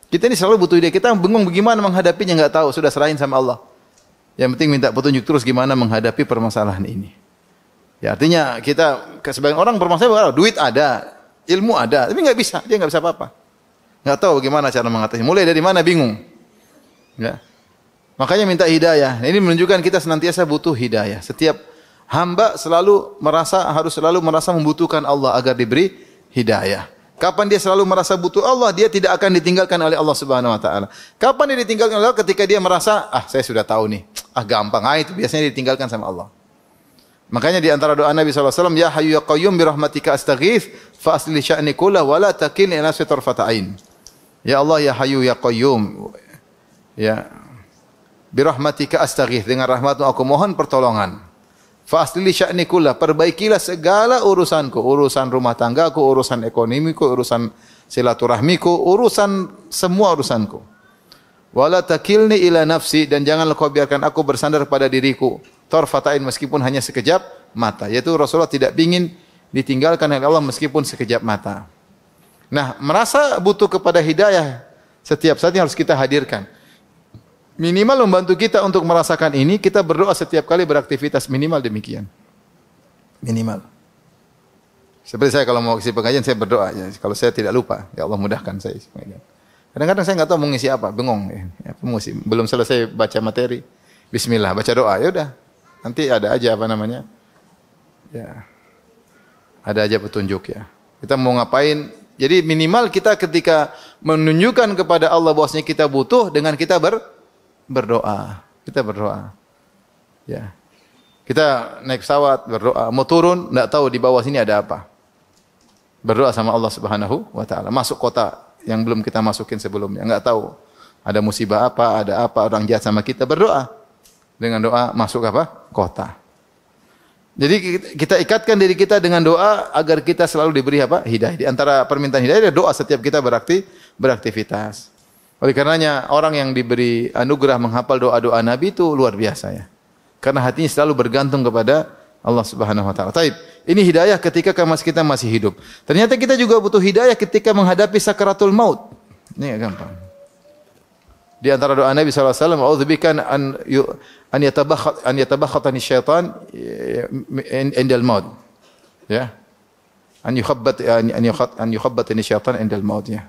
Kita ini selalu butuh hidayah. Kita bingung bagaimana menghadapinya, enggak tahu, sudah serahin sama Allah. Yang penting minta petunjuk terus gimana menghadapi permasalahan ini. Ya artinya kita sebagian orang bermasalah, duit ada, ilmu ada, tapi enggak bisa, dia enggak bisa apa-apa. Enggak tahu bagaimana cara mengatasi. Mulai dari mana bingung. Ya. Makanya minta hidayah. Ini menunjukkan kita senantiasa butuh hidayah. Setiap hamba harus selalu merasa membutuhkan Allah agar diberi hidayah. Kapan dia selalu merasa butuh Allah, dia tidak akan ditinggalkan oleh Allah Subhanahu wa taala. Kapan dia ditinggalkan oleh Allah? Ketika dia merasa, saya sudah tahu nih. Gampang. Itu biasanya ditinggalkan sama Allah. Makanya di antara doa Nabi SAW, Ya Hayyu Ya Qayyum bi rahmatika astaghits fa asli sya'ni kullahu wa la takilni ila nafsi tarfata ain. Ya Allah ya Hayyu Ya Qayyum. Ya. Bi rahmatika astaghits, dengan rahmat-Mu aku mohon pertolongan. Fa asli sya'ni kullahu, perbaikilah segala urusanku, urusan rumah tanggaku, urusan ekonomiku, urusan silaturahmiku, urusan semua urusanku. Wala takilni ila nafsi, dan janganlah kau biarkan aku bersandar pada diriku. Tarfatain, meskipun hanya sekejap mata. Yaitu Rasulullah tidak ingin ditinggalkan oleh Allah meskipun sekejap mata. Nah, merasa butuh kepada hidayah setiap saat harus kita hadirkan. Minimal membantu kita untuk merasakan ini, kita berdoa setiap kali beraktivitas, minimal demikian. Minimal. Seperti saya kalau mau isi pengajian saya berdoa, ya. Kalau saya tidak lupa, ya Allah mudahkan saya isi pengajian. Kadang-kadang saya enggak tahu mau ngisi apa, bengong. Ya, belum selesai baca materi, bismillah, baca doa, ya udah. Nanti ada aja ya, ada aja petunjuk ya. Kita mau ngapain? Jadi minimal kita ketika menunjukkan kepada Allah bahwasanya kita butuh, dengan kita berdoa. Kita berdoa. Ya. Kita naik pesawat berdoa, mau turun enggak tahu di bawah sini ada apa. Berdoa sama Allah Subhanahu wa taala. Masuk kota yang belum kita masukin sebelumnya, enggak tahu ada musibah apa, ada apa, orang jahat sama kita, berdoa. Dengan doa masuk apa? Kota. Jadi kita ikatkan diri kita dengan doa agar kita selalu diberi apa? Hidayah. Di antara permintaan hidayah adalah doa setiap kita beraktivitas. Oleh karenanya orang yang diberi anugerah menghafal doa-doa Nabi itu luar biasa ya. Karena hatinya selalu bergantung kepada Allah Subhanahu wa taala. Taib. Ini hidayah ketika kita masih hidup. Ternyata kita juga butuh hidayah ketika menghadapi sakaratul maut. Ini enggak gampang. Di antara doa Nabi sallallahu alaihi wasallam, "A'udzubika an yatabakhatani syaitan indal maut." Ya. An yukhabbatani syaitan indal maut ya.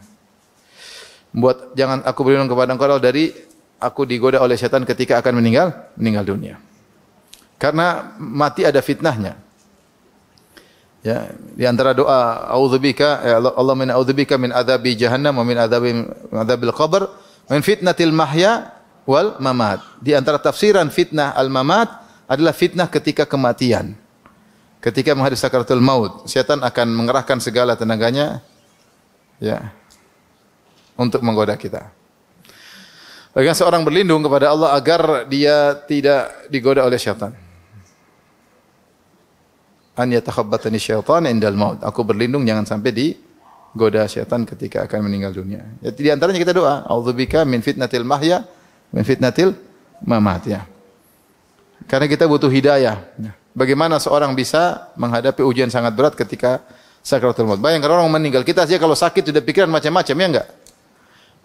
Jangan aku berlindung kepada Engkau dari aku digoda oleh syaitan ketika akan meninggal dunia. Karena mati ada fitnahnya. Ya, di antara doa a'udzubika ya Allah min a'udzubika min adzabi jahannam wa min adzabil qabr. Min fitnatil mahya wal mamat. Di antara tafsiran fitnah al-mamat adalah fitnah ketika kematian. Ketika menghadapi sakaratul maut, setan akan mengerahkan segala tenaganya ya untuk menggoda kita. Bagaimana seorang berlindung kepada Allah agar dia tidak digoda oleh syaitan? An yatakhabbatani syaitan indal maut. Aku berlindung jangan sampai digoda syaitan ketika akan meninggal dunia. Ya, di antaranya kita doa, a'udzubika min fitnatil mahya min fitnatil mamat ya. Karena kita butuh hidayah. Bagaimana seorang bisa menghadapi ujian sangat berat ketika sakaratul maut. Bayangkan orang meninggal, kita saja kalau sakit sudah pikiran macam-macam ya enggak?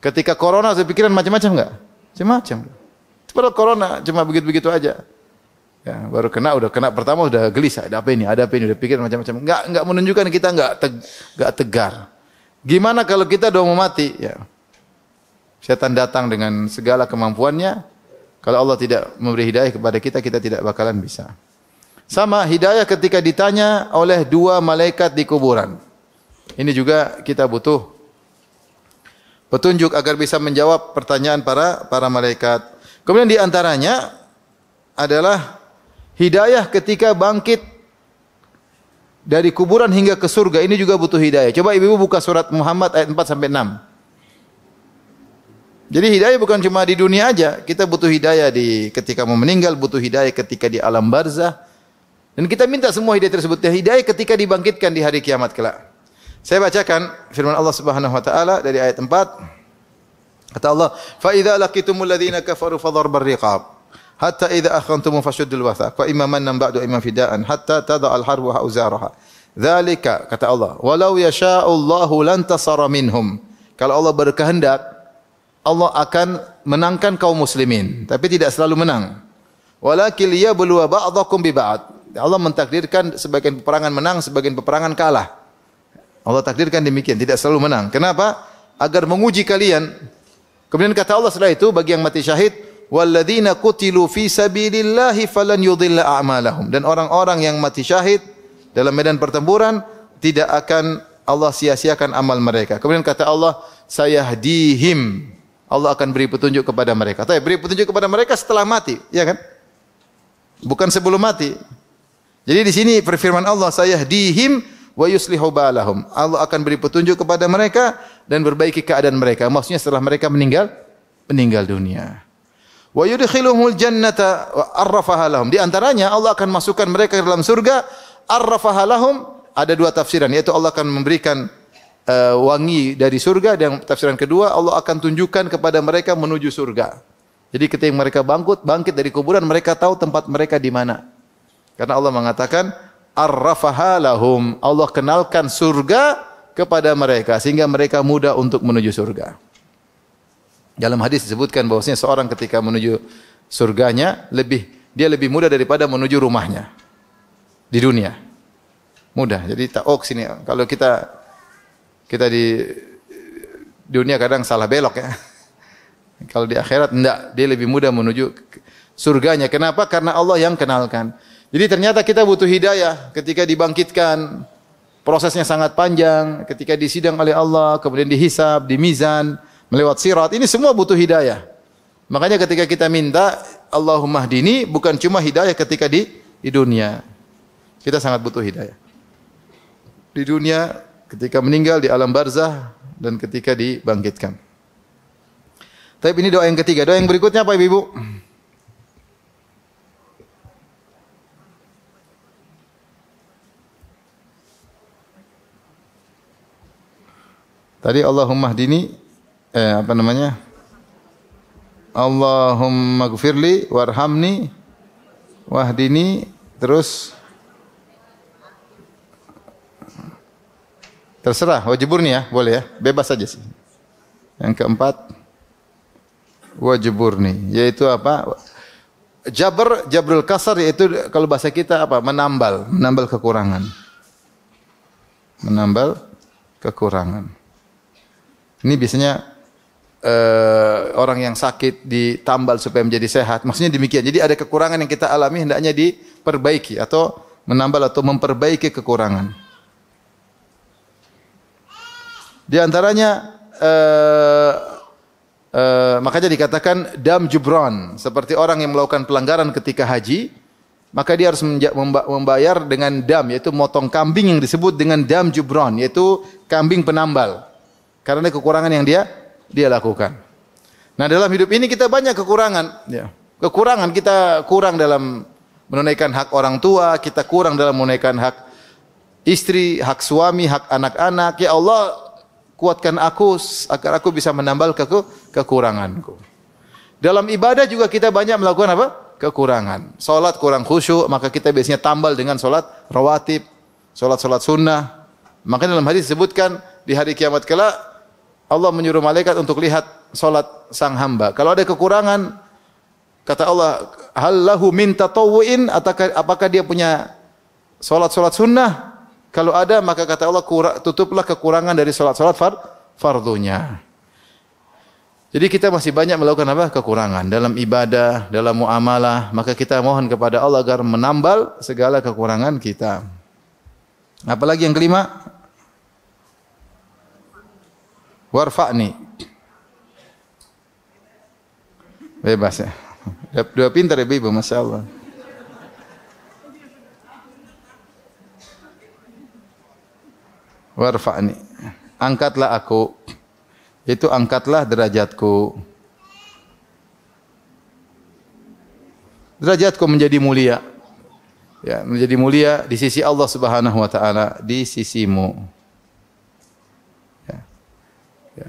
Ketika corona sudah pikiran macam-macam enggak? Macam-macam. Padahal corona cuma begitu-begitu aja. Ya, baru udah kena pertama udah gelisah, ada apa ini, udah pikiran macam-macam. Enggak menunjukkan kita enggak tegar. Gimana kalau kita udah mau mati? Ya. Setan datang dengan segala kemampuannya. Kalau Allah tidak memberi hidayah kepada kita, kita tidak bakalan bisa. Sama hidayah ketika ditanya oleh dua malaikat di kuburan. Ini juga kita butuh petunjuk agar bisa menjawab pertanyaan para malaikat. Kemudian di antaranya adalah hidayah ketika bangkit dari kuburan hingga ke surga. Ini juga butuh hidayah. Coba ibu-ibu buka surat Muhammad ayat 4 sampai 6. Jadi hidayah bukan cuma di dunia aja. Kita butuh hidayah ketika mau meninggal, butuh hidayah ketika di alam barzah. Dan kita minta semua hidayah tersebut. Hidayah ketika dibangkitkan di hari kiamat kelak. Saya bacakan firman Allah Subhanahu wa taala dari ayat 4. Kata Allah, "Fa idza laqitumul ladzina kafaru fadharbar riqab, hatta idza akhadhtum fashuddul wathaq, wa imma mannan ba'du imma fidaan, hatta tada'al harbu hauzaraha." Dzalika kata Allah, "Walau yasha'u Allahu lantasara minhum." Kalau Allah berkehendak, Allah akan menangkan kaum muslimin, tapi tidak selalu menang. Walakin liyabluwa ba'dakum bi ba'd. Allah mentakdirkan sebagian peperangan menang, sebagian peperangan kalah. Allah takdirkan demikian, tidak selalu menang. Kenapa? Agar menguji kalian. Kemudian kata Allah setelah itu bagi yang mati syahid, walladzina qutilu fi sabilillahi falan yudhilla a'malahum. Dan orang-orang yang mati syahid dalam medan pertempuran tidak akan Allah sia-siakan amal mereka. Kemudian kata Allah, sayahdihim. Allah akan beri petunjuk kepada mereka. Tapi beri petunjuk kepada mereka setelah mati, ya kan? Bukan sebelum mati. Jadi di sini firman Allah, sayahdihim wa yuslihu balahum. Allah akan beri petunjuk kepada mereka dan perbaiki keadaan mereka. Maksudnya setelah mereka meninggal dunia. Wa yudkhiluhumul jannata wa arrafaha lahum. Di antaranya Allah akan masukkan mereka ke dalam surga. Arrafaha lahum, ada dua tafsiran, yaitu Allah akan memberikan wangi dari surga, dan tafsiran kedua Allah akan tunjukkan kepada mereka menuju surga. Jadi ketika mereka bangkit dari kuburan, mereka tahu tempat mereka di mana. Karena Allah mengatakan arrafaha lahum, Allah kenalkan surga kepada mereka sehingga mereka mudah untuk menuju surga. Dalam hadis disebutkan bahwasanya seorang ketika menuju surganya dia lebih mudah daripada menuju rumahnya di dunia. Mudah. Jadi sini kalau kita di dunia kadang salah belok ya. Kalau di akhirat enggak, dia lebih mudah menuju surganya. Kenapa? Karena Allah yang kenalkan. Jadi ternyata kita butuh hidayah ketika dibangkitkan. Prosesnya sangat panjang, ketika disidang oleh Allah, kemudian dihisab, di mizan, melewat sirat, ini semua butuh hidayah. Makanya ketika kita minta Allahumma hdini, bukan cuma hidayah ketika di dunia. Kita sangat butuh hidayah. Di dunia, ketika meninggal, di alam barzah, dan ketika dibangkitkan. Tapi ini doa yang ketiga. Doa yang berikutnya apa Ibu? Tadi Allahumma hdini Allahumma gfirli warhamni wahdini, terus terserah, wajiburni ya, boleh ya, bebas saja sih. Yang keempat wajiburni, yaitu apa? Jabrul kasar, yaitu kalau bahasa kita apa? Menambal kekurangan. Menambal kekurangan. Ini biasanya orang yang sakit ditambal supaya menjadi sehat. Maksudnya demikian. Jadi ada kekurangan yang kita alami hendaknya diperbaiki atau menambal atau memperbaiki kekurangan. Di antaranya makanya dikatakan dam jubran, seperti orang yang melakukan pelanggaran ketika haji, maka dia harus membayar dengan dam, yaitu motong kambing yang disebut dengan dam jubran, yaitu kambing penambal, karena kekurangan yang dia lakukan. Nah, dalam hidup ini kita banyak kekurangan, ya. Kekurangan kita kurang dalam menunaikan hak orang tua, kita kurang dalam menunaikan hak istri, hak suami, hak anak-anak. Ya Allah, kuatkan aku agar aku bisa menambal kekuranganku. Dalam ibadah juga kita banyak melakukan apa? Kekurangan. Salat kurang khusyuk, maka kita biasanya tambal dengan salat rawatib, salat-salat sunnah. Maka dalam hadis disebutkan di hari kiamat kelak Allah menyuruh malaikat untuk lihat salat sang hamba. Kalau ada kekurangan, kata Allah, hal lahu min tatawwu'in, apakah dia punya salat-salat sunnah? Kalau ada, maka kata Allah, tutuplah kekurangan dari salat-salat fardunya. Jadi kita masih banyak melakukan apa? Kekurangan dalam ibadah, dalam muamalah, maka kita mohon kepada Allah agar menambal segala kekurangan kita. Apalagi yang kelima? Warfa'ni. Bebas ya. Dua pintar ya ibu, Masya Allah. Warfa'ni, angkatlah aku, itu angkatlah derajatku. Derajatku menjadi mulia, ya, menjadi mulia di sisi Allah Subhanahu wa taala, di sisimu. Ya. Ya.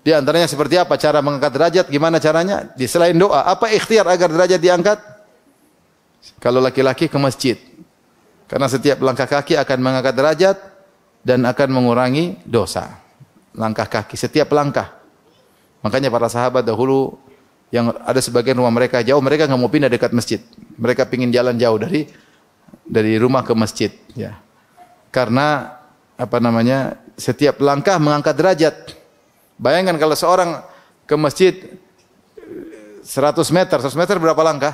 Di antaranya seperti apa cara mengangkat derajat? Gimana caranya? Di selain doa, apa ikhtiar agar derajat diangkat? Kalau laki-laki ke masjid, karena setiap langkah kaki akan mengangkat derajat dan akan mengurangi dosa. Langkah kaki, setiap langkah. Makanya para sahabat dahulu yang ada sebagian rumah mereka jauh, mereka nggak mau pindah dekat masjid. Mereka pingin jalan jauh dari rumah ke masjid. Ya. Karena apa namanya? Setiap langkah mengangkat derajat. Bayangkan kalau seorang ke masjid 100 meter berapa langkah?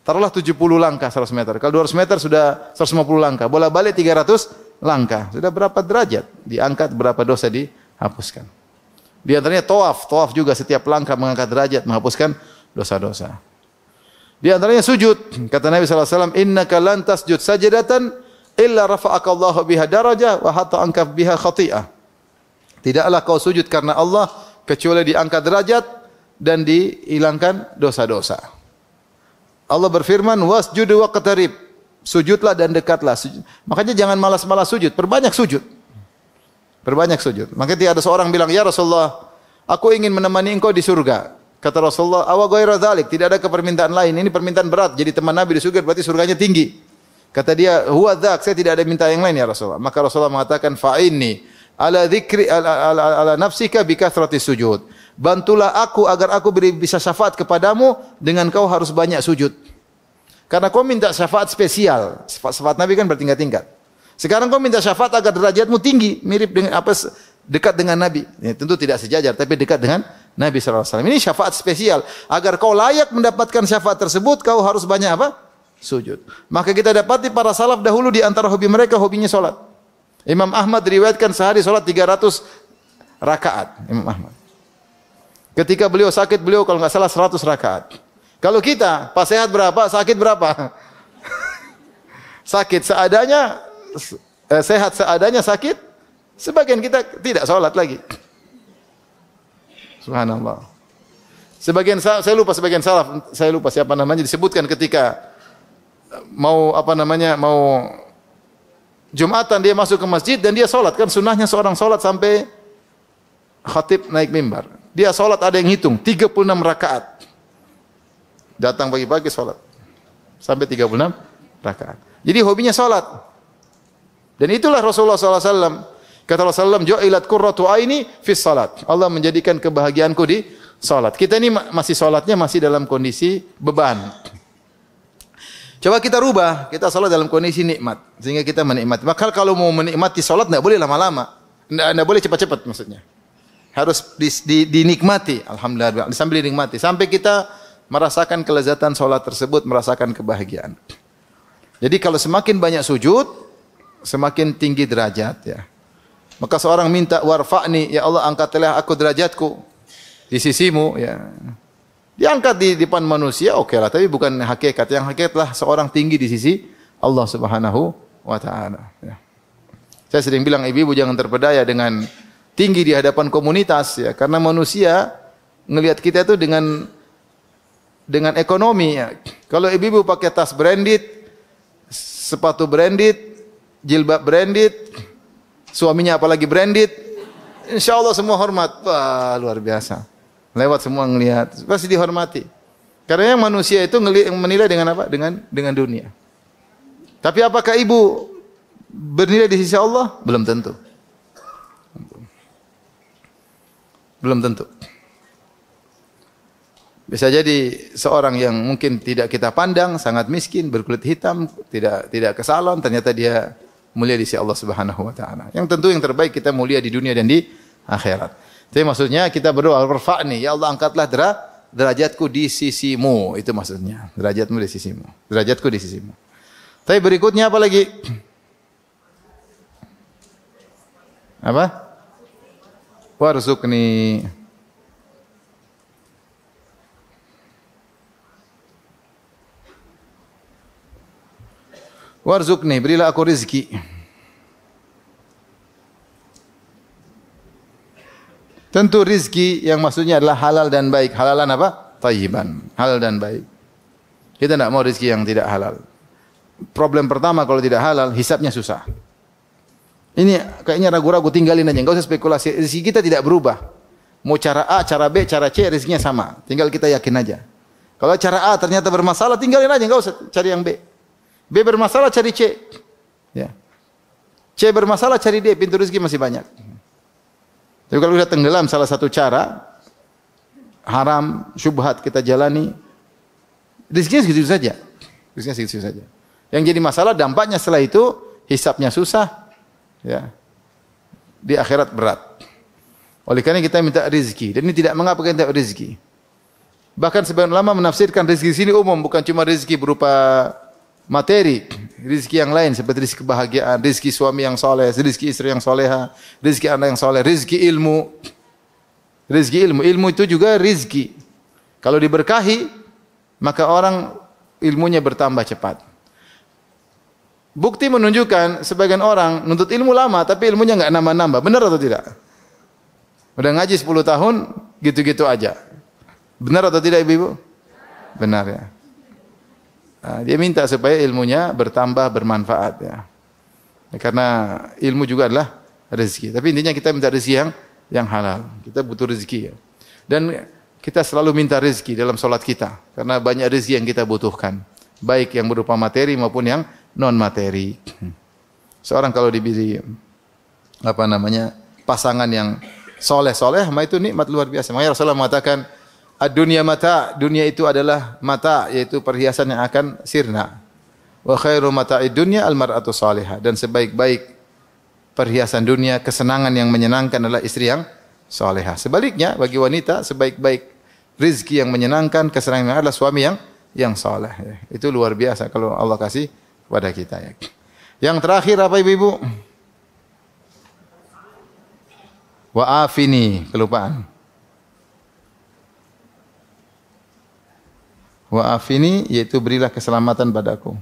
Taruhlah 70 langkah 100 meter. Kalau 200 meter sudah 150 langkah. Bola balik 300 langkah. Sudah berapa derajat diangkat, berapa dosa dihapuskan. Di antaranya tawaf juga setiap langkah mengangkat derajat, menghapuskan dosa-dosa. Di antaranya sujud. Kata Nabi sallallahu alaihi wasallam, "Innaka lan tasjud sajdatan illa rafa'aka Allahu biha darajah wa hatta anka biha khati'ah." Tidaklah kau sujud karena Allah kecuali diangkat derajat dan dihilangkan dosa-dosa. Allah berfirman, "Wasjud waqtarib." Sujudlah dan dekatlah. Makanya jangan malas-malas sujud, perbanyak sujud. Perbanyak sujud. Makanya ada seorang bilang, "Ya Rasulullah, aku ingin menemani engkau di surga." Kata Rasulullah, "Awa ghaira dzalik?" Tidak ada permintaan lain. Ini permintaan berat. Jadi teman Nabi di surga berarti surganya tinggi. Kata dia, "Huwa dzak." Saya tidak ada minta yang lain ya Rasulullah. Maka Rasulullah mengatakan, "Fa'inni ala dzikri ala nafsika bi kathrati sujud." Bantulah aku agar aku bisa syafaat kepadamu dengan kau harus banyak sujud. Karena kau minta syafaat spesial. Syafaat Nabi kan bertingkat-tingkat. Sekarang kau minta syafaat agar derajatmu tinggi, mirip dengan dekat dengan Nabi. Ya, tentu tidak sejajar, tapi dekat dengan Nabi sallallahu alaihi wasallam. Ini syafaat spesial. Agar kau layak mendapatkan syafaat tersebut, kau harus banyak apa? Sujud. Maka kita dapati para salaf dahulu di antara hobi mereka hobinya salat. Imam Ahmad diriwayatkan sehari salat 300 rakaat. Imam Ahmad. Ketika beliau sakit, beliau kalau enggak salah 100 rakaat. Kalau kita, pas sehat berapa, sakit berapa? Sakit seadanya, sehat seadanya, sakit. Sebagian kita tidak sholat lagi. Subhanallah. Saya lupa sebagian salaf, saya lupa siapa namanya, disebutkan ketika mau Jumatan dia masuk ke masjid dan dia sholat. Kan sunnahnya seorang sholat sampai khatib naik mimbar. Dia sholat ada yang hitung, 36 rakaat. Datang pagi-pagi sholat sampai 36 rakaat. Jadi hobinya sholat. Dan itulah Rasulullah SAW. Kata Rasulullah SAW, "Ju'ilat qurratu aini fis salat." Allah menjadikan kebahagiaanku di sholat. Kita ini masih sholatnya masih dalam kondisi beban. Coba kita rubah, kita sholat dalam kondisi nikmat, sehingga kita menikmati. Maka kalau mau menikmati sholat, tidak boleh lama-lama, tidak boleh cepat-cepat maksudnya. Harus dinikmati, alhamdulillah, sambil dinikmati sampai kita merasakan kelezatan sholat tersebut, merasakan kebahagiaan. Jadi kalau semakin banyak sujud, semakin tinggi derajat ya. Maka seorang minta warfa'ni, ya Allah angkatlah aku derajatku. di sisimu ya. Diangkat di depan manusia oke lah, tapi bukan hakikat. Yang hakikatlah seorang tinggi di sisi Allah Subhanahu wa taala ya. Saya sering bilang ibu-ibu jangan terpedaya dengan tinggi di hadapan komunitas ya, karena manusia ngelihat kita itu dengan ekonomi ya. Kalau ibu-ibu pakai tas branded, sepatu branded, jilbab branded, suaminya apalagi branded, insya Allah semua hormat. Wah, luar biasa. Lewat semua ngelihat, pasti dihormati. Karena yang manusia itu menilai dengan apa? Dengan dunia. Tapi apakah ibu bernilai di sisi Allah? Belum tentu. Belum tentu. Bisa jadi seorang yang mungkin tidak kita pandang, sangat miskin, berkulit hitam, tidak ke salon, ternyata dia mulia di sisi Allah Subhanahu wa taala. Yang tentu yang terbaik kita mulia di dunia dan di akhirat. Jadi maksudnya kita berdoa, "Warfa'ni, ya Allah angkatlah derajatku di sisimu." Itu maksudnya, derajatmu di sisimu. Derajatku di sisimu. Tapi berikutnya apa lagi? Apa? Warzuqni. Warzuqni, berilah aku rezeki. Tentu rizki yang maksudnya adalah halal dan baik. Halalan apa? Thayyiban. Halal dan baik. Kita tidak mau rizki yang tidak halal. Problem pertama kalau tidak halal, hisabnya susah. Ini kayaknya ragu-ragu, tinggalin aja. Enggak usah spekulasi. Rizki kita tidak berubah. Mau cara A, cara B, cara C, rizkinya sama. Tinggal kita yakin aja. Kalau cara A ternyata bermasalah, tinggalin aja. Enggak usah cari yang B. B bermasalah, cari C. Ya. C bermasalah, cari D. Pintu rizki masih banyak. Tapi kalau sudah tenggelam salah satu cara, haram, syubhat kita jalani, rizkinya segitu saja. Rizkinya segitu saja. Yang jadi masalah dampaknya setelah itu, hisabnya susah, ya. Di akhirat berat. Oleh karena kita minta rizki. Dan ini tidak mengapa kita minta rizki. Bahkan sebagian ulama menafsirkan rizki sini umum, bukan cuma rizki berupa materi, rizki yang lain seperti rizki kebahagiaan, rizki suami yang soleh, rizki istri yang soleha, rizki anak yang soleh, rizki ilmu. Rizki ilmu, ilmu itu juga rizki. Kalau diberkahi, maka orang ilmunya bertambah cepat. Bukti menunjukkan sebagian orang nuntut ilmu lama, tapi ilmunya enggak nambah-nambah. Benar atau tidak? Udah ngaji 10 tahun, gitu-gitu aja. Benar atau tidak ibu-ibu? Benar ya. Nah, dia minta supaya ilmunya bertambah bermanfaat ya. Karena ilmu juga adalah rezeki. Tapi intinya kita minta rezeki yang halal. Kita butuh rezeki ya. Dan kita selalu minta rezeki dalam solat kita. Karena banyak rezeki yang kita butuhkan. Baik yang berupa materi maupun yang non materi. Seorang kalau diberi pasangan yang soleh-soleh, itu nikmat luar biasa. Makanya Rasulullah mengatakan, ad-dunya mata, dunia itu adalah mata, yaitu perhiasan yang akan sirna. Wa khairu mata'id dunya al-mar'atu salihah. Dan sebaik-baik perhiasan dunia, kesenangan yang menyenangkan adalah istri yang salihah. Sebaliknya bagi wanita, sebaik-baik rizki yang menyenangkan, kesenangan adalah suami yang saleh. Itu luar biasa kalau Allah kasih kepada kita ya. Yang terakhir apa ibu-ibu? Wa afini, kelupaan. Wa afini, yaitu berilah keselamatan padaku.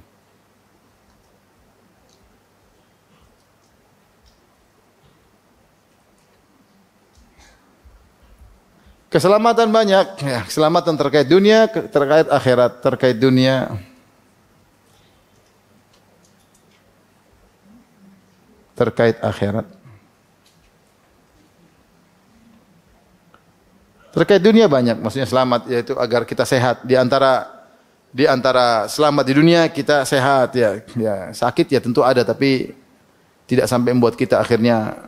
Keselamatan banyak, ya, keselamatan terkait dunia, terkait akhirat, terkait dunia. Terkait akhirat. Terkait dunia banyak, maksudnya selamat, yaitu agar kita sehat. Di antara selamat di dunia kita sehat ya. Ya, sakit ya tentu ada, tapi tidak sampai membuat kita akhirnya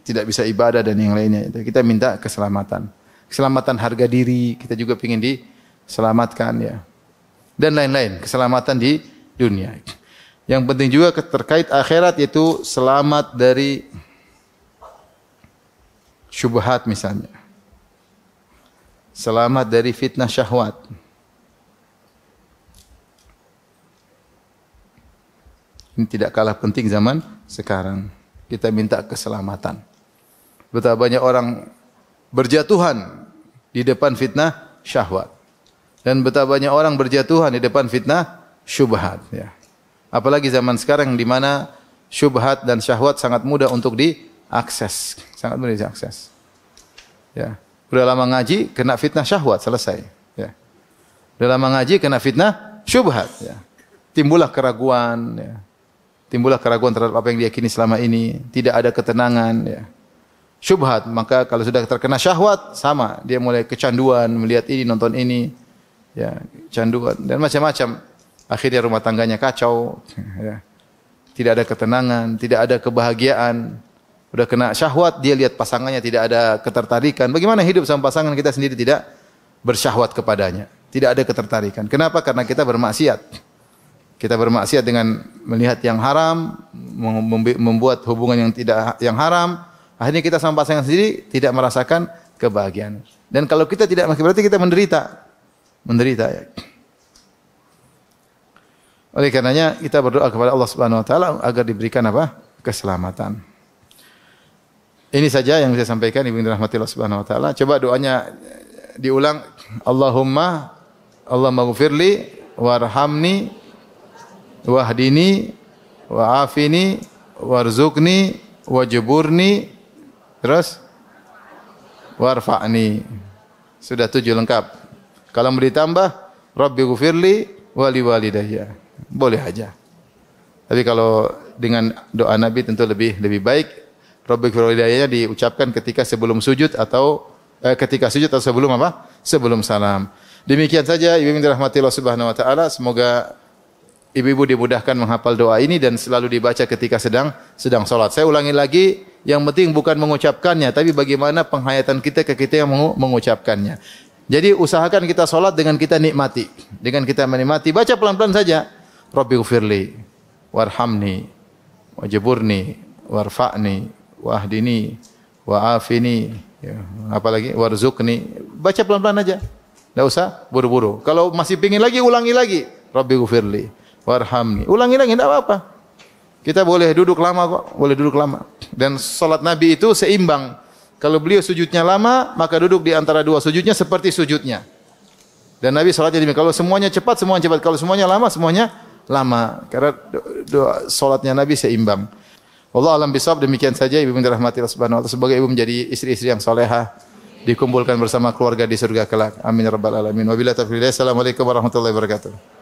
tidak bisa ibadah dan yang lainnya. Kita minta keselamatan. Keselamatan harga diri, kita juga ingin diselamatkan ya. Dan lain-lain, keselamatan di dunia. Yang penting juga terkait akhirat, yaitu selamat dari syubhat misalnya. Selamat dari fitnah syahwat. Ini tidak kalah penting zaman sekarang. Kita minta keselamatan. Betapa banyak orang berjatuhan di depan fitnah syahwat. Dan betapa banyak orang berjatuhan di depan fitnah syubhat, ya. Apalagi zaman sekarang di mana syubhat dan syahwat sangat mudah untuk diakses, sangat mudah diakses. Ya. Udah lama ngaji kena fitnah syahwat, selesai, ya. Udah lama ngaji kena fitnah syubhat, ya. Timbullah keraguan, ya. Timbullah keraguan terhadap apa yang diyakini selama ini, tidak ada ketenangan, ya. Syubhat, maka kalau sudah terkena syahwat sama, dia mulai kecanduan, melihat ini, nonton ini, ya, canduan dan macam-macam. Akhirnya rumah tangganya kacau, ya. Tidak ada ketenangan, tidak ada kebahagiaan. Udah kena syahwat, dia lihat pasangannya tidak ada ketertarikan. Bagaimana hidup sama pasangan kita sendiri tidak bersyahwat kepadanya? Tidak ada ketertarikan. Kenapa? Karena kita bermaksiat. Kita bermaksiat dengan melihat yang haram, membuat hubungan yang haram. Akhirnya kita sama pasangan sendiri tidak merasakan kebahagiaan. Dan kalau kita tidak berarti kita menderita. Menderita, ya. Oleh karenanya kita berdoa kepada Allah Subhanahu wa taala agar diberikan apa? Keselamatan. Ini saja yang saya sampaikan, Ibu dirahmati Allah Subhanahu wa taala. Coba doanya diulang. Allahumma ghfirli warhamni wahdini wa'afini warzuqni wajburni terus warfa'ni. Sudah 7 lengkap. Kalau mau ditambah Rabbi ghfirli wali walidayya. Boleh aja. Tapi kalau dengan doa Nabi tentu lebih baik. Rabbi ghfirli walidayya diucapkan ketika sebelum sujud atau ketika sujud atau sebelum apa? Sebelum salam. Demikian saja Ibu yang dirahmati Allah Subhanahu wa taala. Semoga ibu-ibu dimudahkan menghafal doa ini dan selalu dibaca ketika sedang salat. Saya ulangi lagi, yang penting bukan mengucapkannya, tapi bagaimana penghayatan kita ketika yang mengucapkannya. Jadi usahakan kita salat dengan kita nikmati, dengan kita menikmati. Baca pelan-pelan saja. Rabbi ghfirli warhamni wajburni warfa'ni wahdini wa'afini, ya, apalagi warzuqni. Baca pelan-pelan aja. Enggak usah buru-buru. Kalau masih pingin lagi, ulangi lagi. Rabbi ghfirli warhamni. Ulangi lagi, tidak apa-apa. Kita boleh duduk lama kok, boleh duduk lama. Dan salat Nabi itu seimbang. Kalau beliau sujudnya lama, maka duduk di antara dua sujudnya seperti sujudnya. Dan Nabi salatnya demikian. Kalau semuanya cepat, semuanya cepat. Kalau semuanya lama, semuanya lama. Karena doa salatnya Nabi seimbang. Wallahu a'lam bishawab. Demikian saja Ibu yang dirahmati Allah Subhanahu wa taala. Semoga Ibu menjadi istri-istri yang salehah, dikumpulkan bersama keluarga di surga kelak. Amin ya rabbal alamin. Wabillahi taufiq. Assalamualaikum warahmatullahi wabarakatuh.